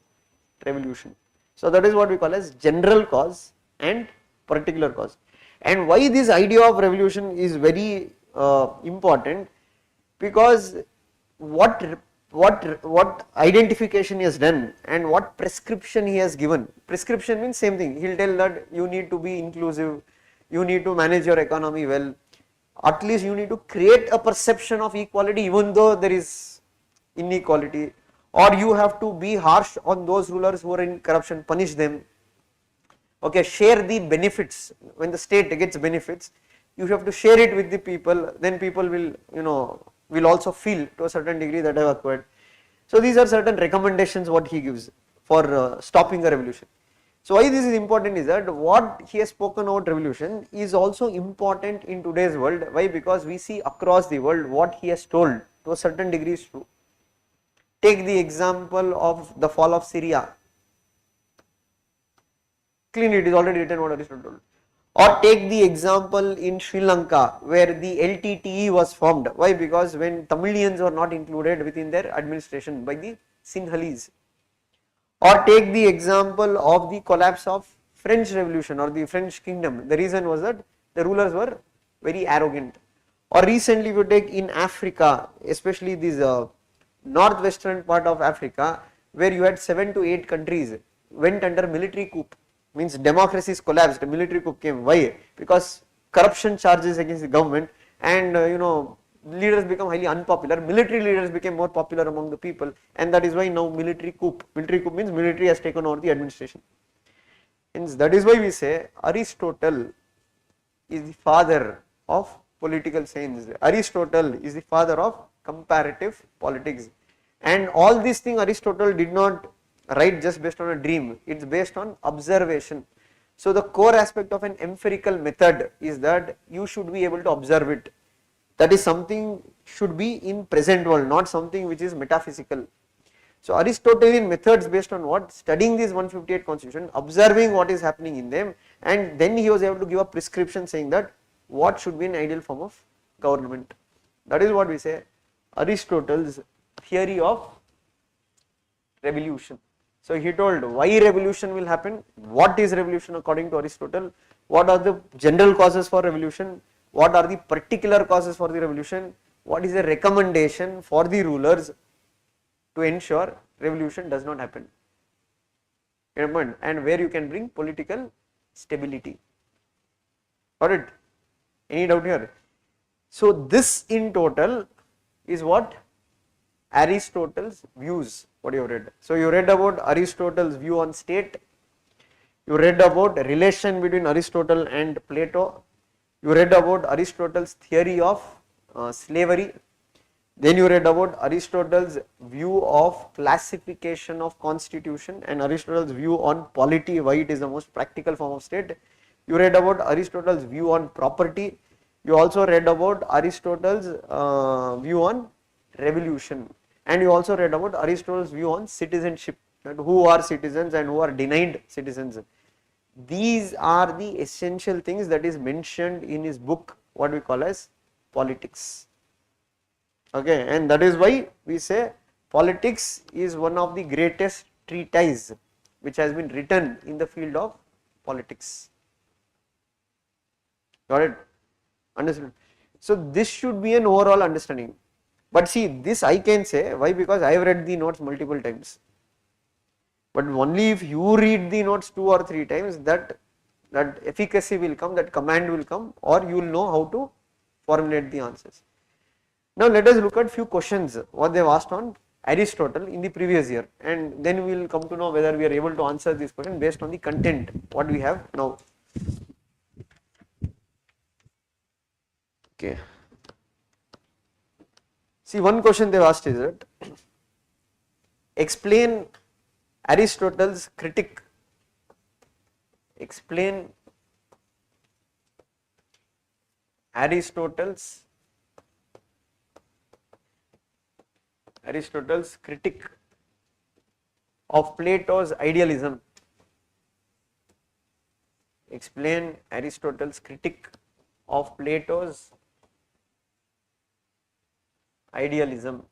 revolution. So that is what we call as general cause and particular cause. And why this idea of revolution is very important, because what identification he has done and what prescription he has given. Prescription means same thing, he will tell that you need to be inclusive, you need to manage your economy well, at least you need to create a perception of equality even though there is inequality, or you have to be harsh on those rulers who are in corruption, punish them. Okay, share the benefits. When the state gets benefits, you have to share it with the people, then people will, will also feel to a certain degree that I have acquired. So these are certain recommendations what he gives for stopping a revolution. So why this is important is that what he has spoken about revolution is also important in today's world. Why? Because we see across the world what he has told to a certain degree is true. Take the example of the fall of Syria. Clearly it is already written what Aristotle told. Or take the example in Sri Lanka where the LTTE was formed. Why? Because when Tamilians were not included within their administration by the Sinhalese. Or take the example of the collapse of French Revolution or the French Kingdom. The reason was that the rulers were very arrogant. Or recently if you take in Africa, especially this northwestern part of Africa, where you had 7 to 8 countries went under military coup. Means democracies collapsed, military coup came. Why? Because corruption charges against the government, and leaders become highly unpopular. Military leaders became more popular among the people, and that is why now military coup. Military coup means military has taken over the administration. Hence, that is why we say Aristotle is the father of political science. Aristotle is the father of comparative politics, and all these things Aristotle did not write just based on a dream, it is based on observation. So the core aspect of an empirical method is that you should be able to observe it. That is something should be in present world, not something which is metaphysical. So Aristotelian methods based on what? Studying these 158 constitution, observing what is happening in them, and then he was able to give a prescription saying that what should be an ideal form of government. That is what we say Aristotle's theory of revolution. So he told why revolution will happen, what is revolution according to Aristotle, what are the general causes for revolution, what are the particular causes for the revolution, what is the recommendation for the rulers to ensure revolution does not happen, and where you can bring political stability. Got it? Any doubt here? So this in total is what Aristotle's views, what you have read. So you read about Aristotle's view on state, you read about relation between Aristotle and Plato, you read about Aristotle's theory of slavery, then you read about Aristotle's view of classification of constitution and Aristotle's view on polity, why it is the most practical form of state. You read about Aristotle's view on property, you also read about Aristotle's view on revolution, and you also read about Aristotle's view on citizenship, that who are citizens and who are denied citizens. These are the essential things that is mentioned in his book, what we call as Politics. Okay, and that is why we say politics is one of the greatest treatise which has been written in the field of politics. Got it? Understood? So this should be an overall understanding. But see, this I can say, why? Because I have read the notes multiple times. But only if you read the notes 2 or 3 times, that efficacy will come, that command will come, or you will know how to formulate the answers. Now let us look at few questions what they have asked on Aristotle in the previous year, and then we will come to know whether we are able to answer this question based on the content what we have now. Okay. See, one question they have asked is that explain Aristotle's critique, explain Aristotle's critique of Plato's idealism. Explain Aristotle's critique of Plato's idealism.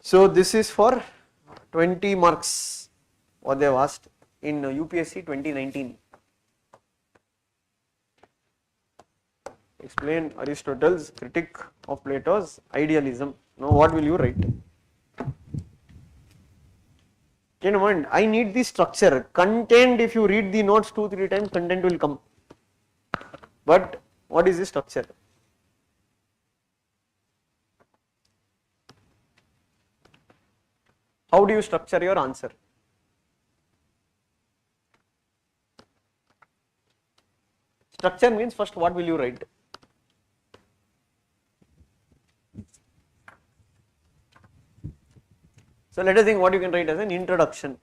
So this is for 20 marks what they have asked in UPSC 2019. Explain Aristotle's critique of Plato's idealism. Now what will you write? Keep in mind, I need the structure. Content, if you read the notes 2-3 times, content will come. But what is the structure? How do you structure your answer? Structure means first what will you write? So let us think what you can write as an introduction.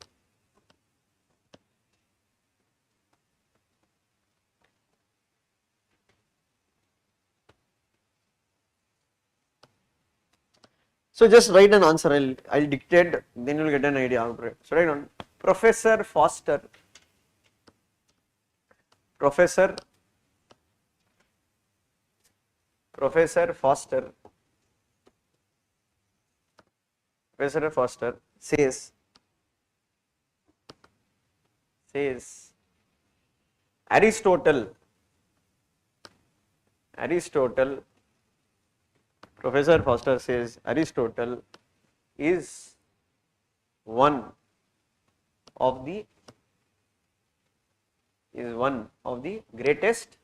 So just write an answer. I'll dictate, then you'll get an idea how to write. So write on Professor Foster. Professor Foster says Aristotle, Professor Foster says Aristotle is one of the greatest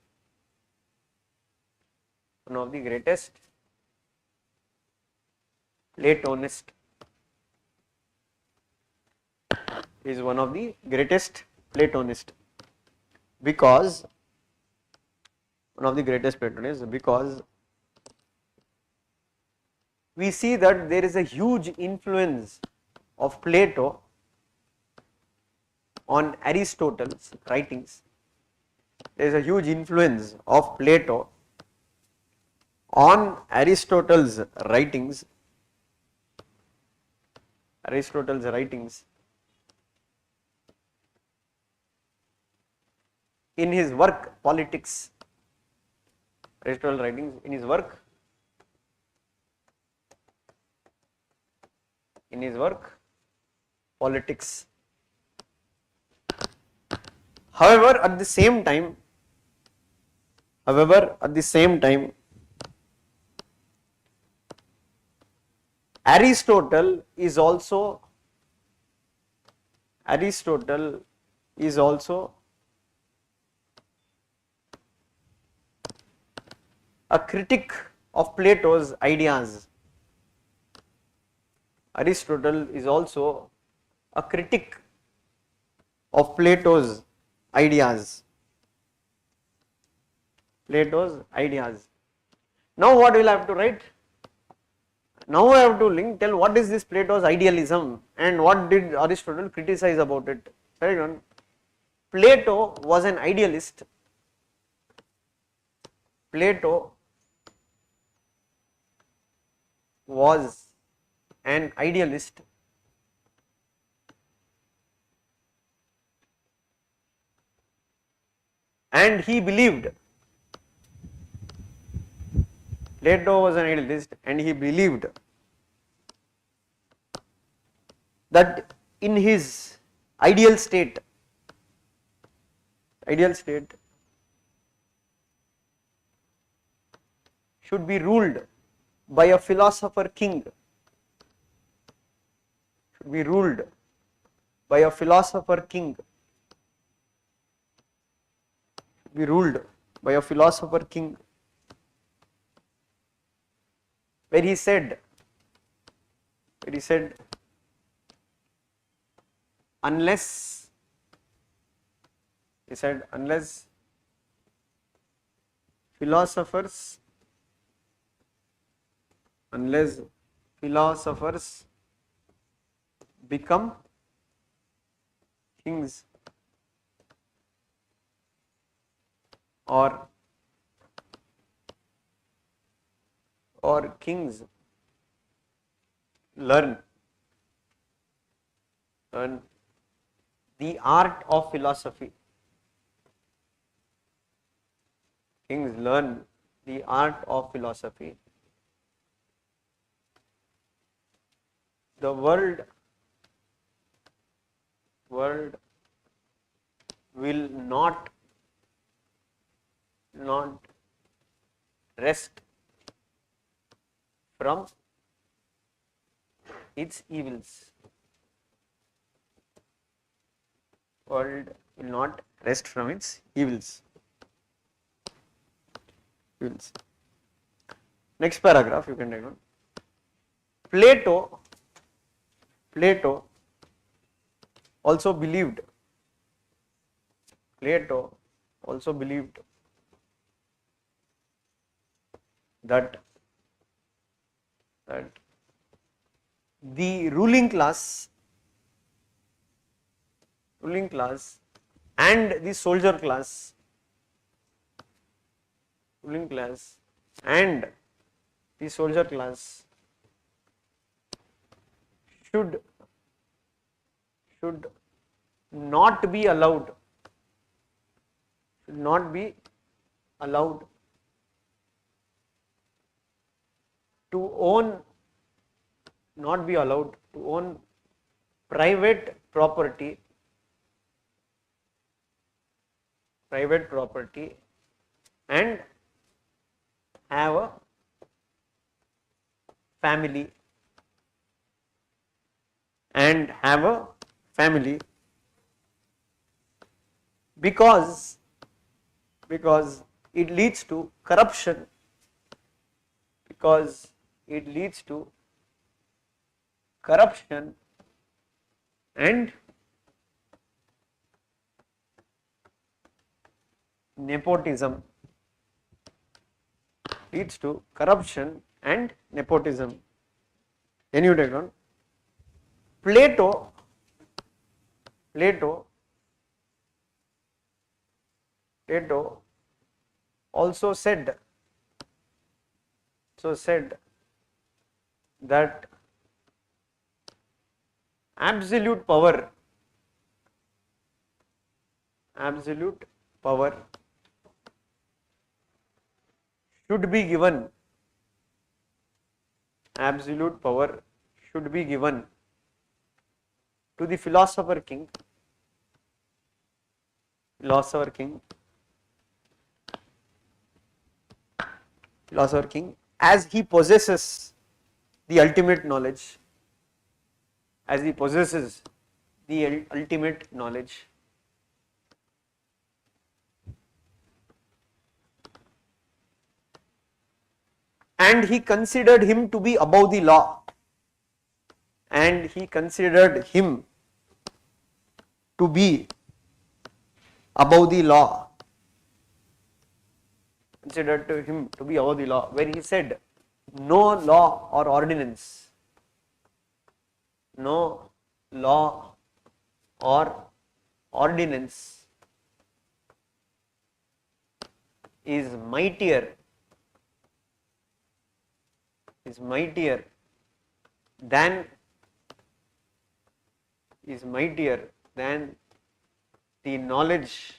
Platonist, is one of the greatest Platonist, because we see that there is a huge influence of Plato on Aristotle's writings. There is a huge influence of Plato on Aristotle's writings. In his work Politics. Aristotle's writings in his work Politics. However, at the same time, Aristotle is also a critic of Plato's ideas. Aristotle is also a critic of Plato's ideas. Now what will I have to write? Now I have to tell what is this Plato's idealism and what did Aristotle criticize about it. Right on. Plato was an idealist. And he believed, that in his ideal state should be ruled by a philosopher king. Where he said, unless philosophers become kings, or kings learn the art of philosophy. Kings learn the art of philosophy. The world will not rest from its evils. World will not rest from its evils. Next paragraph you can take on. Plato also believed that the ruling class and the soldier class should not be allowed to own private property and have a family because it leads to corruption, and nepotism. Then you take on. Plato also said that absolute power should be given to the philosopher king as he possesses the ultimate knowledge. And he considered him to be above the law. Where he said, no law or ordinance is mightier than the knowledge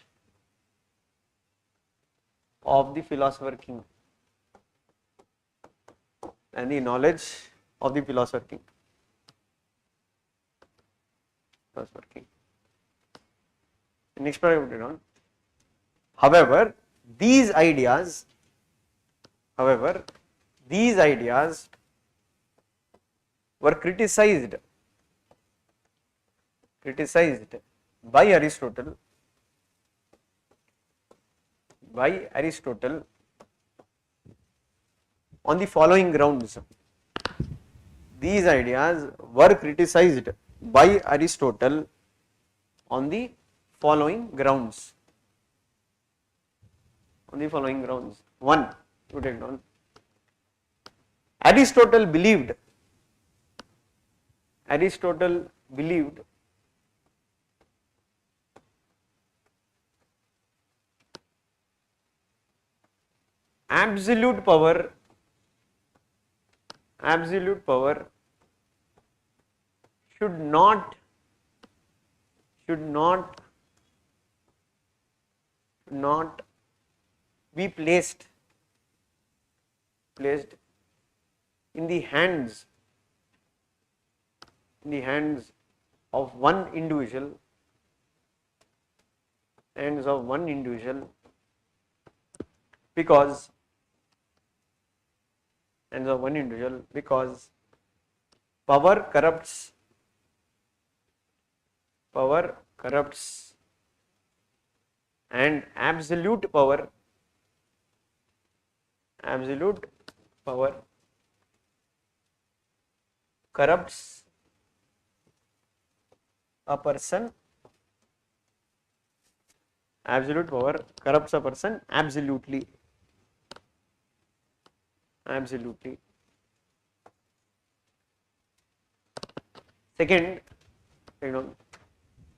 of the philosopher king. Next paragraph. However, these ideas were criticized by Aristotle on the following grounds. These ideas were criticized by Aristotle on the following grounds. One, to take down. Aristotle believed absolute power should not should not not be placed in the hands of one individual because power corrupts and absolute power corrupts a person absolutely. Second,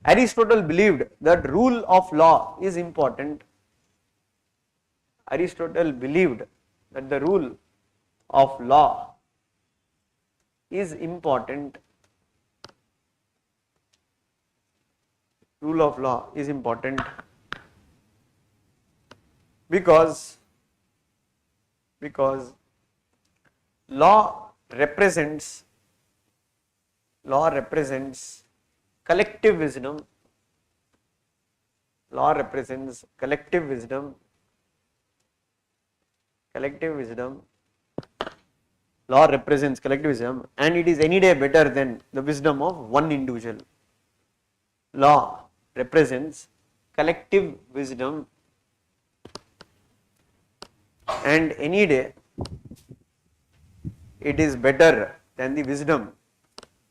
Aristotle believed that rule of law is important. Aristotle believed that the rule of law is important. Rule of law is important because law represents collective wisdom. Law represents collective wisdom. Law represents collective wisdom, and it is any day better than the wisdom of one individual. Law represents collective wisdom, and any day it is better than the wisdom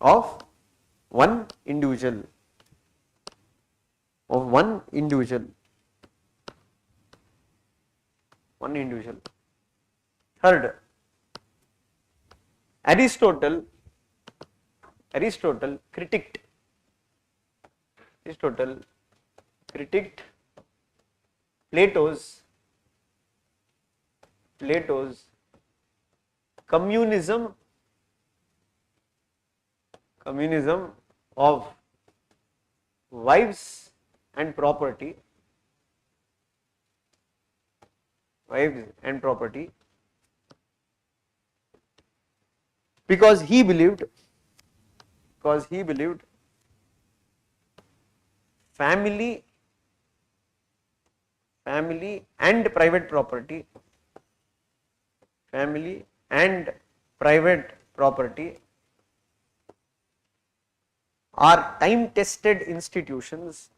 of one individual. Third, Aristotle critiqued Plato's communism of wives and property, because he believed family and private property are time tested institutions,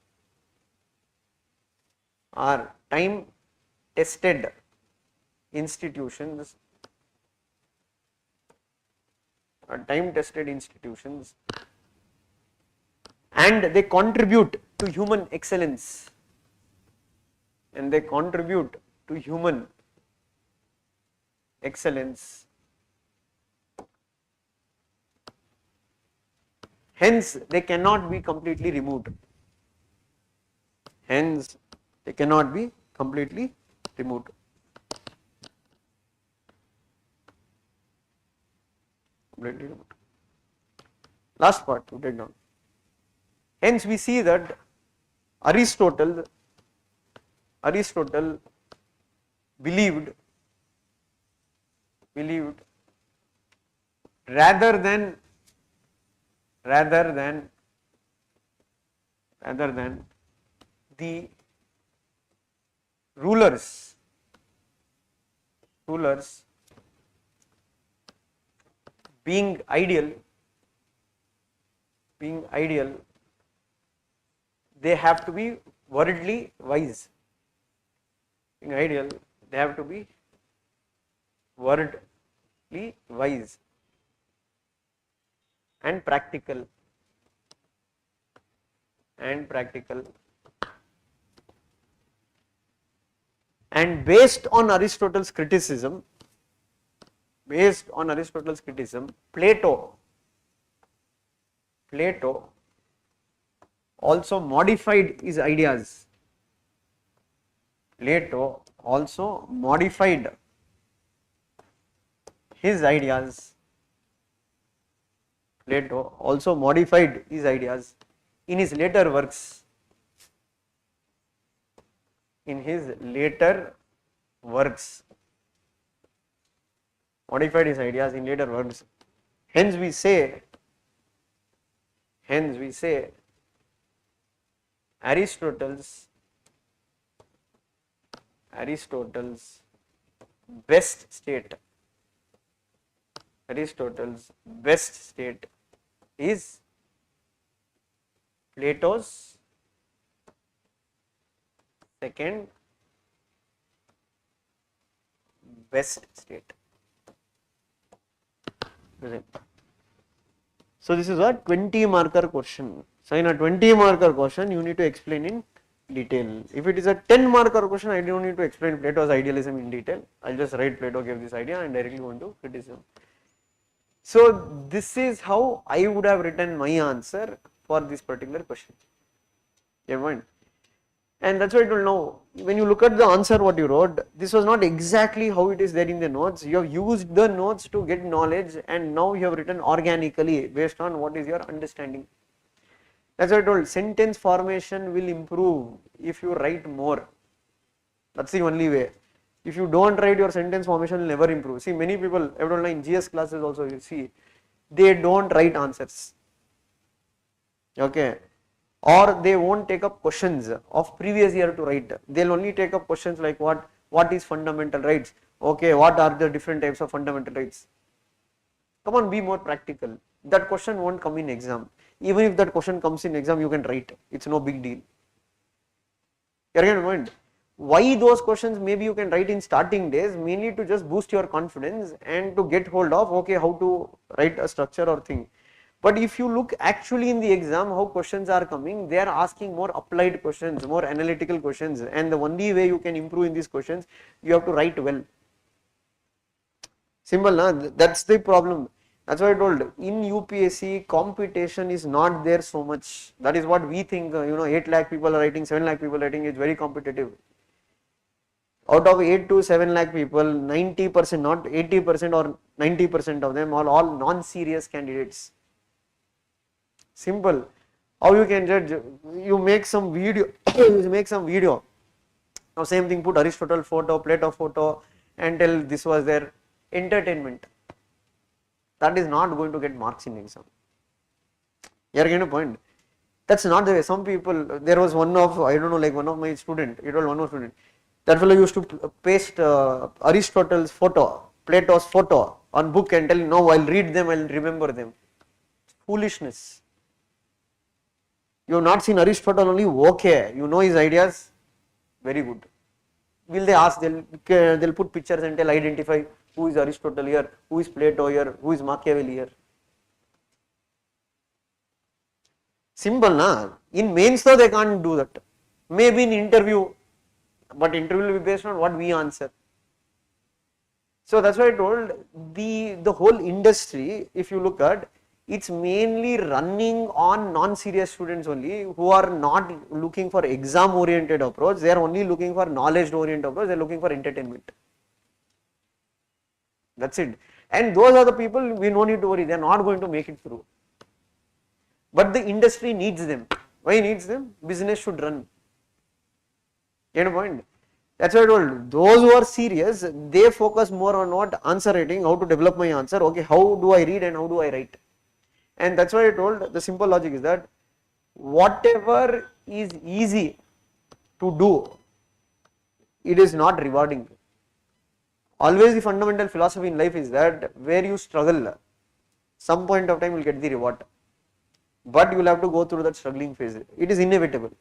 and they contribute to human excellence, hence they cannot be completely removed. Last part to take down. Hence we see that Aristotle believed rather than the rulers being ideal, they have to be worldly wise. Being ideal, they have to be worldly wise and practical. And based on Aristotle's criticism, Plato also modified his ideas. Plato also modified his ideas. Plato also modified his ideas in his later works. In his later works, modified his ideas in later works. Hence we say Aristotle's best state. Aristotle's best state is Plato's second best state. So this is a 20 marker question. So in a 20 marker question, you need to explain in detail. If it is a 10 marker question, I don't need to explain Plato's idealism in detail. I'll just write Plato gave this idea and directly go into criticism. So this is how I would have written my answer for this particular question. You have mind? And that's why it will know, when you look at the answer what you wrote, this was not exactly how it is there in the notes. You have used the notes to get knowledge and now you have written organically based on what is your understanding. That's why I told, sentence formation will improve if you write more. That's the only way. If you don't write, your sentence formation will never improve. See, many people, I don't know, in GS classes also you see, they don't write answers. Okay. Or they won't take up questions of previous year to write. They'll only take up questions like what is fundamental rights? Okay, what are the different types of fundamental rights? Come on, be more practical. That question won't come in exam. Even if that question comes in exam, you can write. It's no big deal. You're going to mind. Why those questions maybe you can write in starting days, mainly to just boost your confidence and to get hold of, okay, how to write a structure or thing. But if you look actually in the exam, how questions are coming, they are asking more applied questions, more analytical questions, and the only way you can improve in these questions, you have to write well. Simple, na? That's the problem. That's why I told, in UPSC, competition is not there so much. That is what we think, 8 lakh people are writing, 7 lakh people are writing, it's very competitive. Out of 8 to 7 lakh people, 90%, not 80% or 90% of them are all non-serious candidates. Simple. How you can judge? You make some video. Now same thing, put Aristotle photo, Plato photo, and tell this was their entertainment. That is not going to get marks in exam. You are getting a point. That's not the way. Some people, there was one of, I don't know, like one of my student. It was one of student. That fellow used to paste Aristotle's photo, Plato's photo on book and tell, no, I'll read them, I'll remember them. Foolishness. You have not seen Aristotle only, okay, you know his ideas, very good. Will they ask, they'll put pictures and tell, identify who is Aristotle here, who is Plato here, who is Machiavelli here. Simple, na? In mains though they can't do that. Maybe in interview, but interview will be based on what we answer. So that's why I told, the whole industry, if you look at, it's mainly running on non-serious students only who are not looking for exam-oriented approach. They are only looking for knowledge-oriented approach. They are looking for entertainment. That's it. And those are the people we no need to worry. They are not going to make it through. But the industry needs them. Why needs them? Business should run. Get a point? That's why I told, those who are serious, they focus more on what? Answer writing, how to develop my answer. Okay, how do I read and how do I write? And that's why I told, the simple logic is that whatever is easy to do, it is not rewarding. Always the fundamental philosophy in life is that where you struggle, some point of time you will get the reward. But you will have to go through that struggling phase. It is inevitable.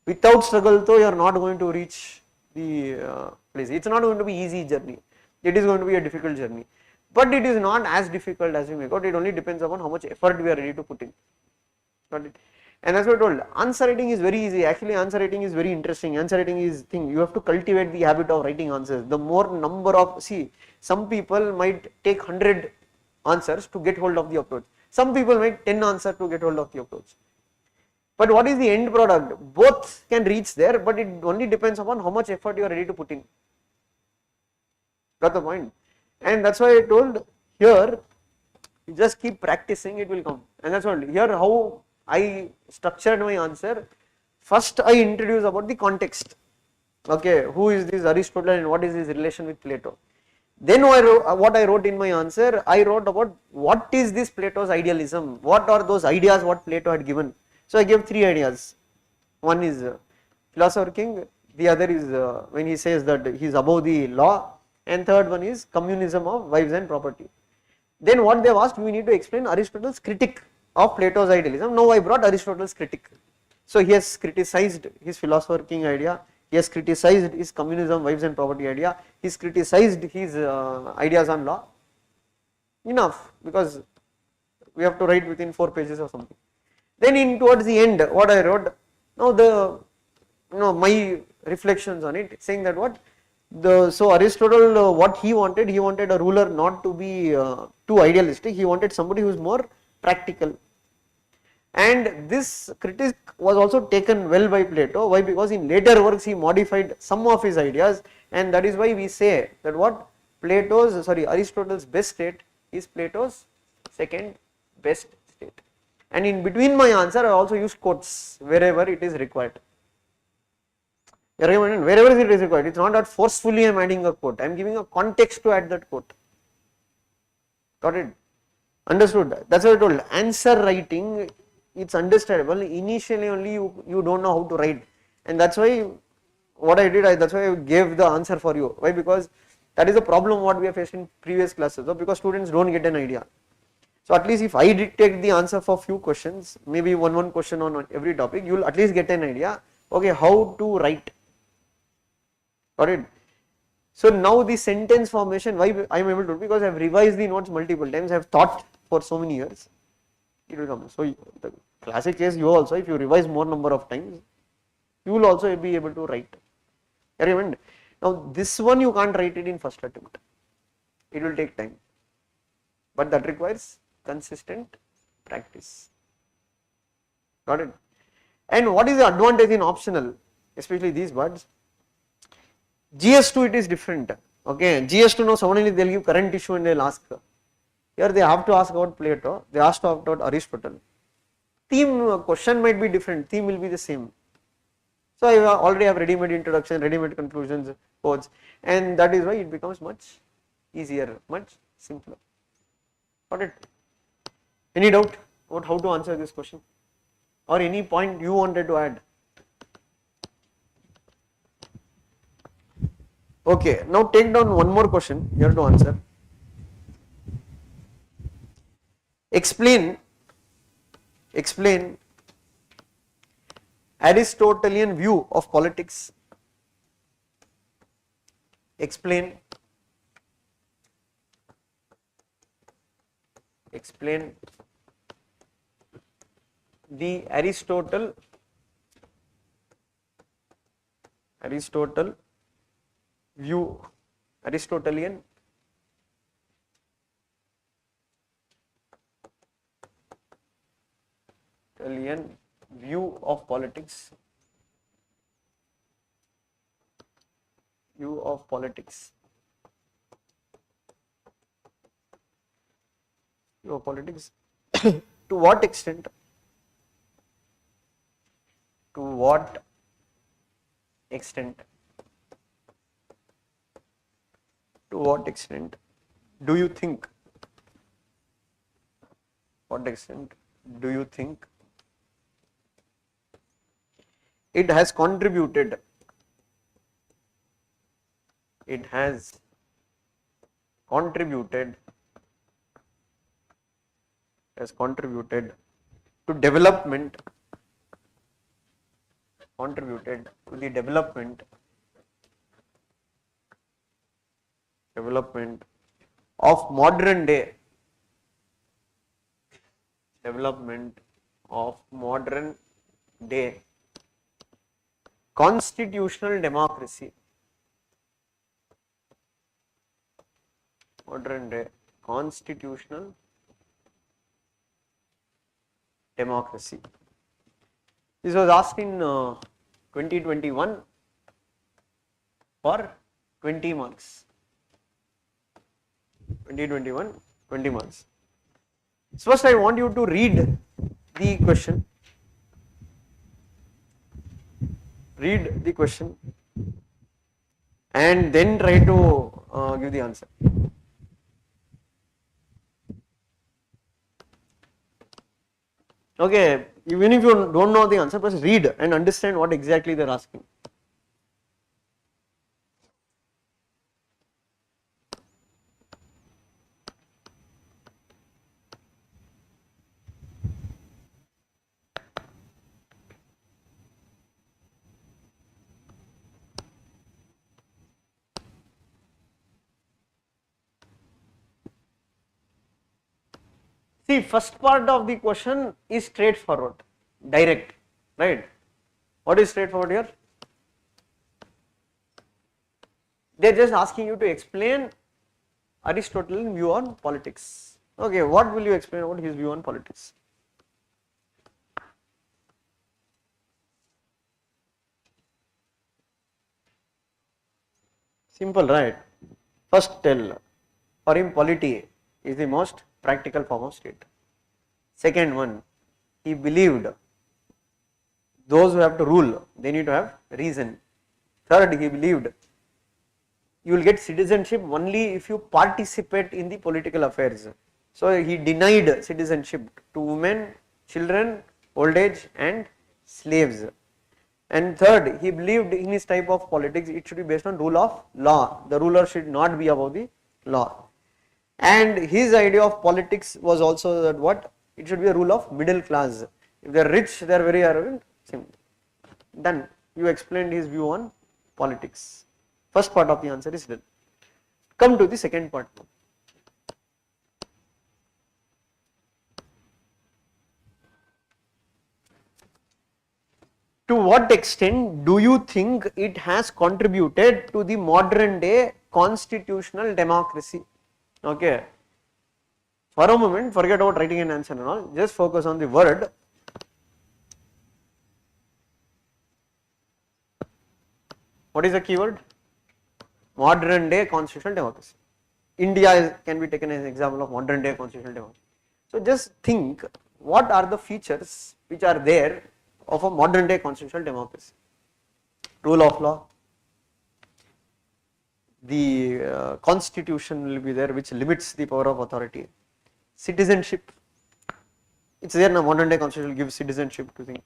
Without struggle though, you are not going to reach the place. It's not going to be easy journey. It is going to be a difficult journey. But it is not as difficult as we make out. It only depends upon how much effort we are ready to put in. Got it? And that's what I told. Answer writing is very easy. Actually, answer writing is very interesting. Answer writing is thing. You have to cultivate the habit of writing answers. The more number of, see, some people might take 100 answers to get hold of the approach. Some people might 10 answers to get hold of the approach. But what is the end product? Both can reach there, but it only depends upon how much effort you are ready to put in. Got the point? And that's why I told here, you just keep practicing, it will come. And that's what here how I structured my answer. First I introduce about the context. Okay, who is this Aristotle and what is his relation with Plato? Then what I wrote in my answer, I wrote about what is this Plato's idealism, what are those ideas what Plato had given. So I gave three ideas. One is philosopher king, the other is when he says that he is above the law, and third one is communism of wives and property. Then what they have asked, we need to explain Aristotle's critique of Plato's idealism. Now I brought Aristotle's critique. So he has criticized his philosopher king idea, he has criticized his communism, wives and property idea, he has criticized his ideas on law. Enough, because we have to write within 4 pages or something. Then in towards the end, what I wrote, now my reflections on it, saying that what so Aristotle, what he wanted a ruler not to be too idealistic, he wanted somebody who is more practical. And this critique was also taken well by Plato. Why? Because in later works he modified some of his ideas, and that is why we say that what Aristotle's best state is Plato's second best state. And in between my answer I also used quotes wherever it is required. Wherever it is required, it's not that forcefully I am adding a quote, I am giving a context to add that quote. Got it? Understood? That's what I told. Answer writing, it's understandable. Initially only you don't know how to write, and that's why what I did, that's why I gave the answer for you. Why? Because that is a problem what we have faced in previous classes, because students don't get an idea. So at least if I dictate the answer for few questions, maybe one question on every topic, you will at least get an idea, okay, how to write. Got it? So now the sentence formation, why I am able to, because I have revised the notes multiple times, I have thought for so many years, it will come. So the classic case, you also, if you revise more number of times, you will also be able to write. Remember? Now this one you can't write it in first attempt, it will take time, but that requires consistent practice. Got it? And what is the advantage in optional, especially these words? GS2 it is different. Okay, GS2 now suddenly they will give current issue and they will ask. Here they have to ask about Plato, they ask about Aristotle. Theme question might be different, theme will be the same. So I already have ready-made introduction, ready-made conclusions, quotes, and that is why it becomes much easier, much simpler. Got it? Any doubt about how to answer this question, or any point you wanted to add? Okay, now take down one more question you have to answer. Explain Aristotelian view of politics. Explain the Aristotelian view, Aristotelian view of politics. To what extent? Do you think? What extent do you think it has contributed? It has contributed to development. Contributed to the development of modern day constitutional democracy. Modern day constitutional democracy. This was asked in 2021 for 20 marks. 2021, 20 marks. So first I want you to read the question. Read the question and then try to give the answer. Okay, even if you don't know the answer, just read and understand what exactly they are asking. See, first part of the question is straightforward, direct, right? What is straightforward here? They are just asking you to explain Aristotle's view on politics. Okay, what will you explain about his view on politics? Simple, right? First tell, for him polity is the most practical form of state. Second one, he believed those who have to rule, they need to have reason. Third, he believed you will get citizenship only if you participate in the political affairs. So he denied citizenship to women, children, old age and slaves. And third, he believed in his type of politics, it should be based on rule of law. The ruler should not be above the law. And his idea of politics was also that what? It should be a rule of middle class. If they are rich, they are very arrogant. Done. You explained his view on politics. First part of the answer is done. Come to the second part. To what extent do you think it has contributed to the modern day constitutional democracy? Okay. For a moment, forget about writing an answer and all, just focus on the word. What is the keyword? Modern day constitutional democracy. India can be taken as an example of modern day constitutional democracy. So just think, what are the features which are there of a modern day constitutional democracy? Rule of law, the constitution will be there which limits the power of authority. Citizenship, it's there in a modern day constitution, gives citizenship to things.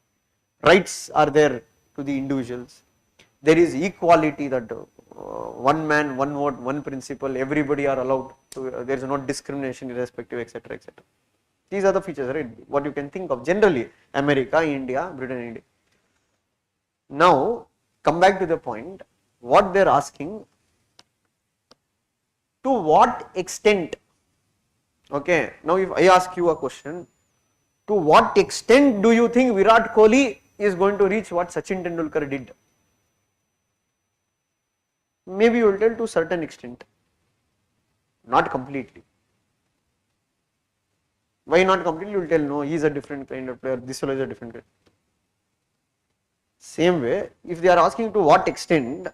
Rights are there to the individuals. There is equality, that one man, one vote, one principle, everybody are allowed to, there is no discrimination irrespective, etc., etc. These are the features, right? What you can think of generally, America, India, Britain, India. Now, come back to the point, what they are asking, to what extent, okay, now if I ask you a question, to what extent do you think Virat Kohli is going to reach what Sachin Tendulkar did? Maybe you will tell to a certain extent, not completely. Why not completely? You will tell no, he is a different kind of player, this fellow is a different kind. Same way, if they are asking to what extent,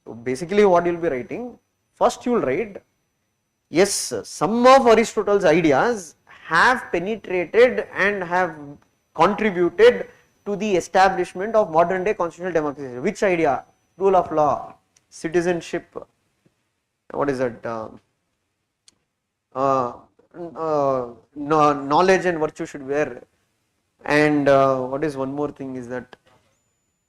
so basically what you will be writing, first you will write, yes, some of Aristotle's ideas have penetrated and have contributed to the establishment of modern day constitutional democracy. Which idea? Rule of law, citizenship, what is that, knowledge and virtue should be there, and what is one more thing is that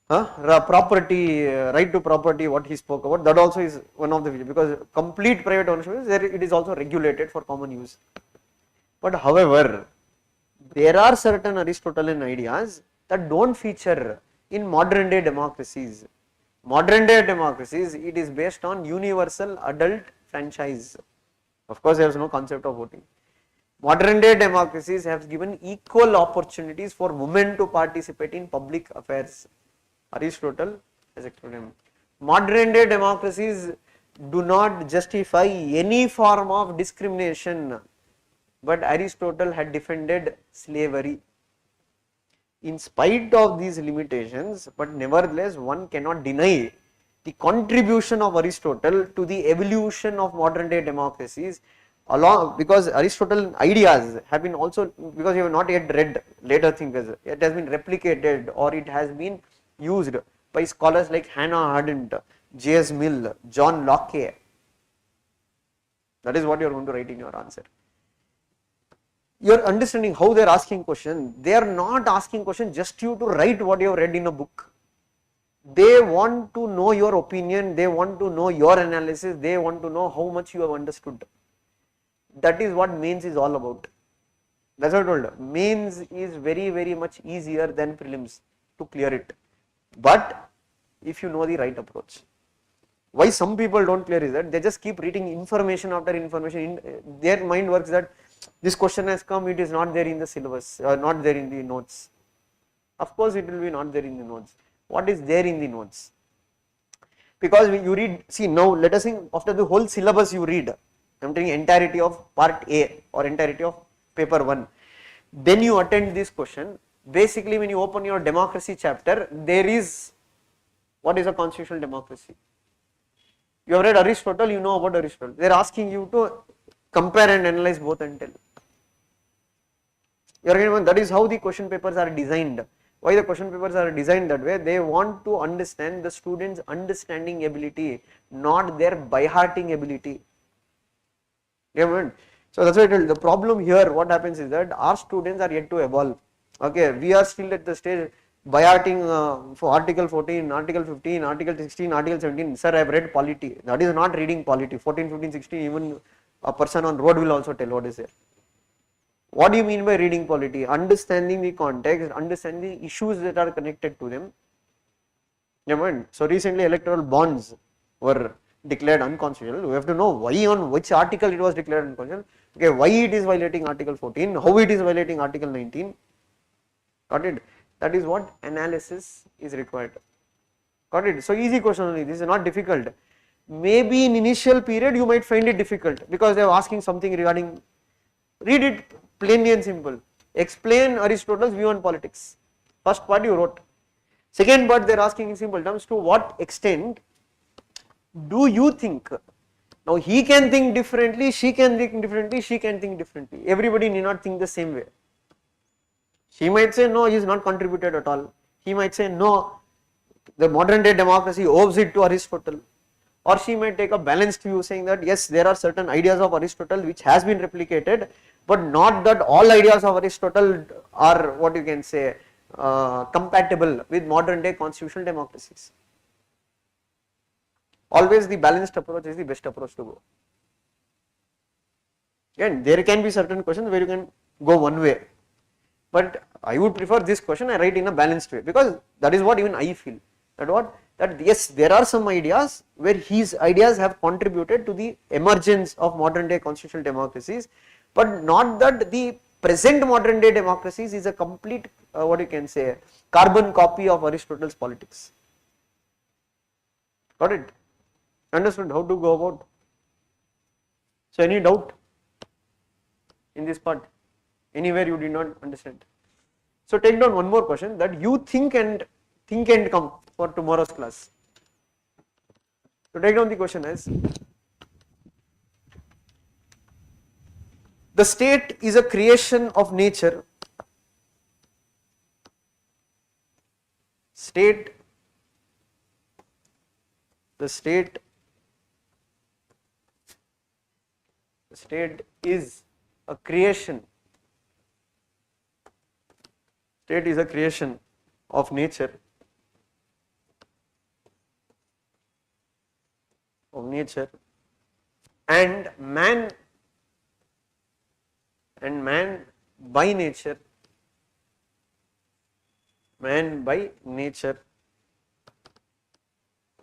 property, right to property, what he spoke about, that also is one of the features, because complete private ownership is there, it is also regulated for common use. But however, there are certain Aristotelian ideas that don't feature in modern day democracies. Modern day democracies, it is based on universal adult franchise. Of course, there is no concept of voting. Modern day democracies have given equal opportunities for women to participate in public affairs. Aristotle has explained him. Modern day democracies do not justify any form of discrimination, but Aristotle had defended slavery. in spite of these limitations, but nevertheless one cannot deny the contribution of Aristotle to the evolution of modern day democracies, along because Aristotle ideas have been also, because you have not yet read later thinkers, it has been replicated or it has been used by scholars like Hannah Arendt, J.S. Mill, John Locke. That is what you are going to write in your answer. You are understanding how they are asking question. They are not asking question just you to write what you have read in a book. They want to know your opinion, they want to know your analysis, they want to know how much you have understood. That is what mains is all about. That's what I told. Mains is very much easier than prelims to clear it. But if you know the right approach. Why some people don't clear is that they just keep reading information after information. Their mind works that this question has come, it is not there in the syllabus, or not there in the notes. Of course it will be not there in the notes. What is there in the notes? Because you read, see now let us think after the whole syllabus you read, I am telling entirety of part A or entirety of paper 1, then you attend this question. Basically when you open your democracy chapter, there is, what is a constitutional democracy? You have read Aristotle, you know about Aristotle. They are asking you to compare and analyze both and tell. That is how the question papers are designed. Why the question papers are designed that way? They want to understand the students' understanding ability, not their by-hearting ability. So that's why I tell you, the problem here, what happens is that our students are yet to evolve. Okay, we are still at the stage by-hearting for Article 14, Article 15, Article 16, Article 17. Sir, I have read polity. That is not reading polity. 14, 15, 16, even a person on road will also tell what is there. What do you mean by reading polity? Understanding the context, understanding the issues that are connected to them. So recently electoral bonds were declared unconstitutional. We have to know why, on which article it was declared unconstitutional. Okay, why it is violating Article 14, how it is violating Article 19. Got it? That is what analysis is required. Got it? So easy question only. This is not difficult. Maybe in initial period you might find it difficult because they are asking something regarding. Read it plainly and simple. Explain Aristotle's view on politics. First part you wrote. Second part they are asking in simple terms, to what extent do you think? Now he can think differently, she can think differently, she can think differently. Everybody need not think the same way. She might say no, he is not contributed at all. He might say no, the modern day democracy owes it to Aristotle. Or she might take a balanced view saying that yes, there are certain ideas of Aristotle which has been replicated, but not that all ideas of Aristotle are, what you can say, compatible with modern day constitutional democracies. Always the balanced approach is the best approach to go. Again, there can be certain questions where you can go one way, but I would prefer this question I write in a balanced way, because that is what even I feel, that yes, there are some ideas where his ideas have contributed to the emergence of modern day constitutional democracies, but not that the present modern day democracies is a complete, what you can say, carbon copy of Aristotle's politics. Got it? Understood how to go about? So any doubt in this part? Anywhere you did not understand? So take down one more question that you think and come for tomorrow's class. So take down the question as, the state is a creation of nature. The state is a creation. State is a creation of nature. And man by nature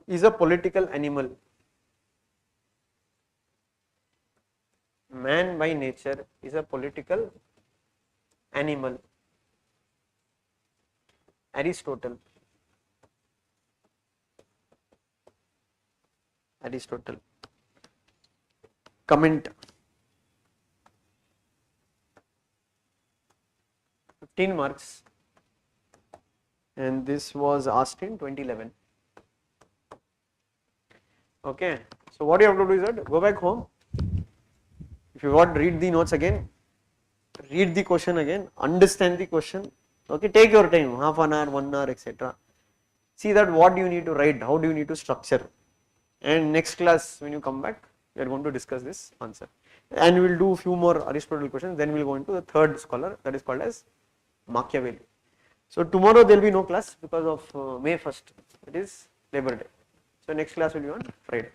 is a political animal. Man by nature is a political animal. Aristotle. Comment. 15 marks. and this was asked in 2011. Okay, so what you have to do is that go back home. If you want, read the notes again, read the question again, understand the question. Okay, take your time, half an hour, 1 hour, etc. See that what you need to write, how do you need to structure, and next class when you come back, we are going to discuss this answer, and we will do a few more Aristotle questions. Then we will go into the third scholar, that is called as Machiavelli. So tomorrow there will be no class because of May 1st, it is Labor Day. So next class will be on Friday.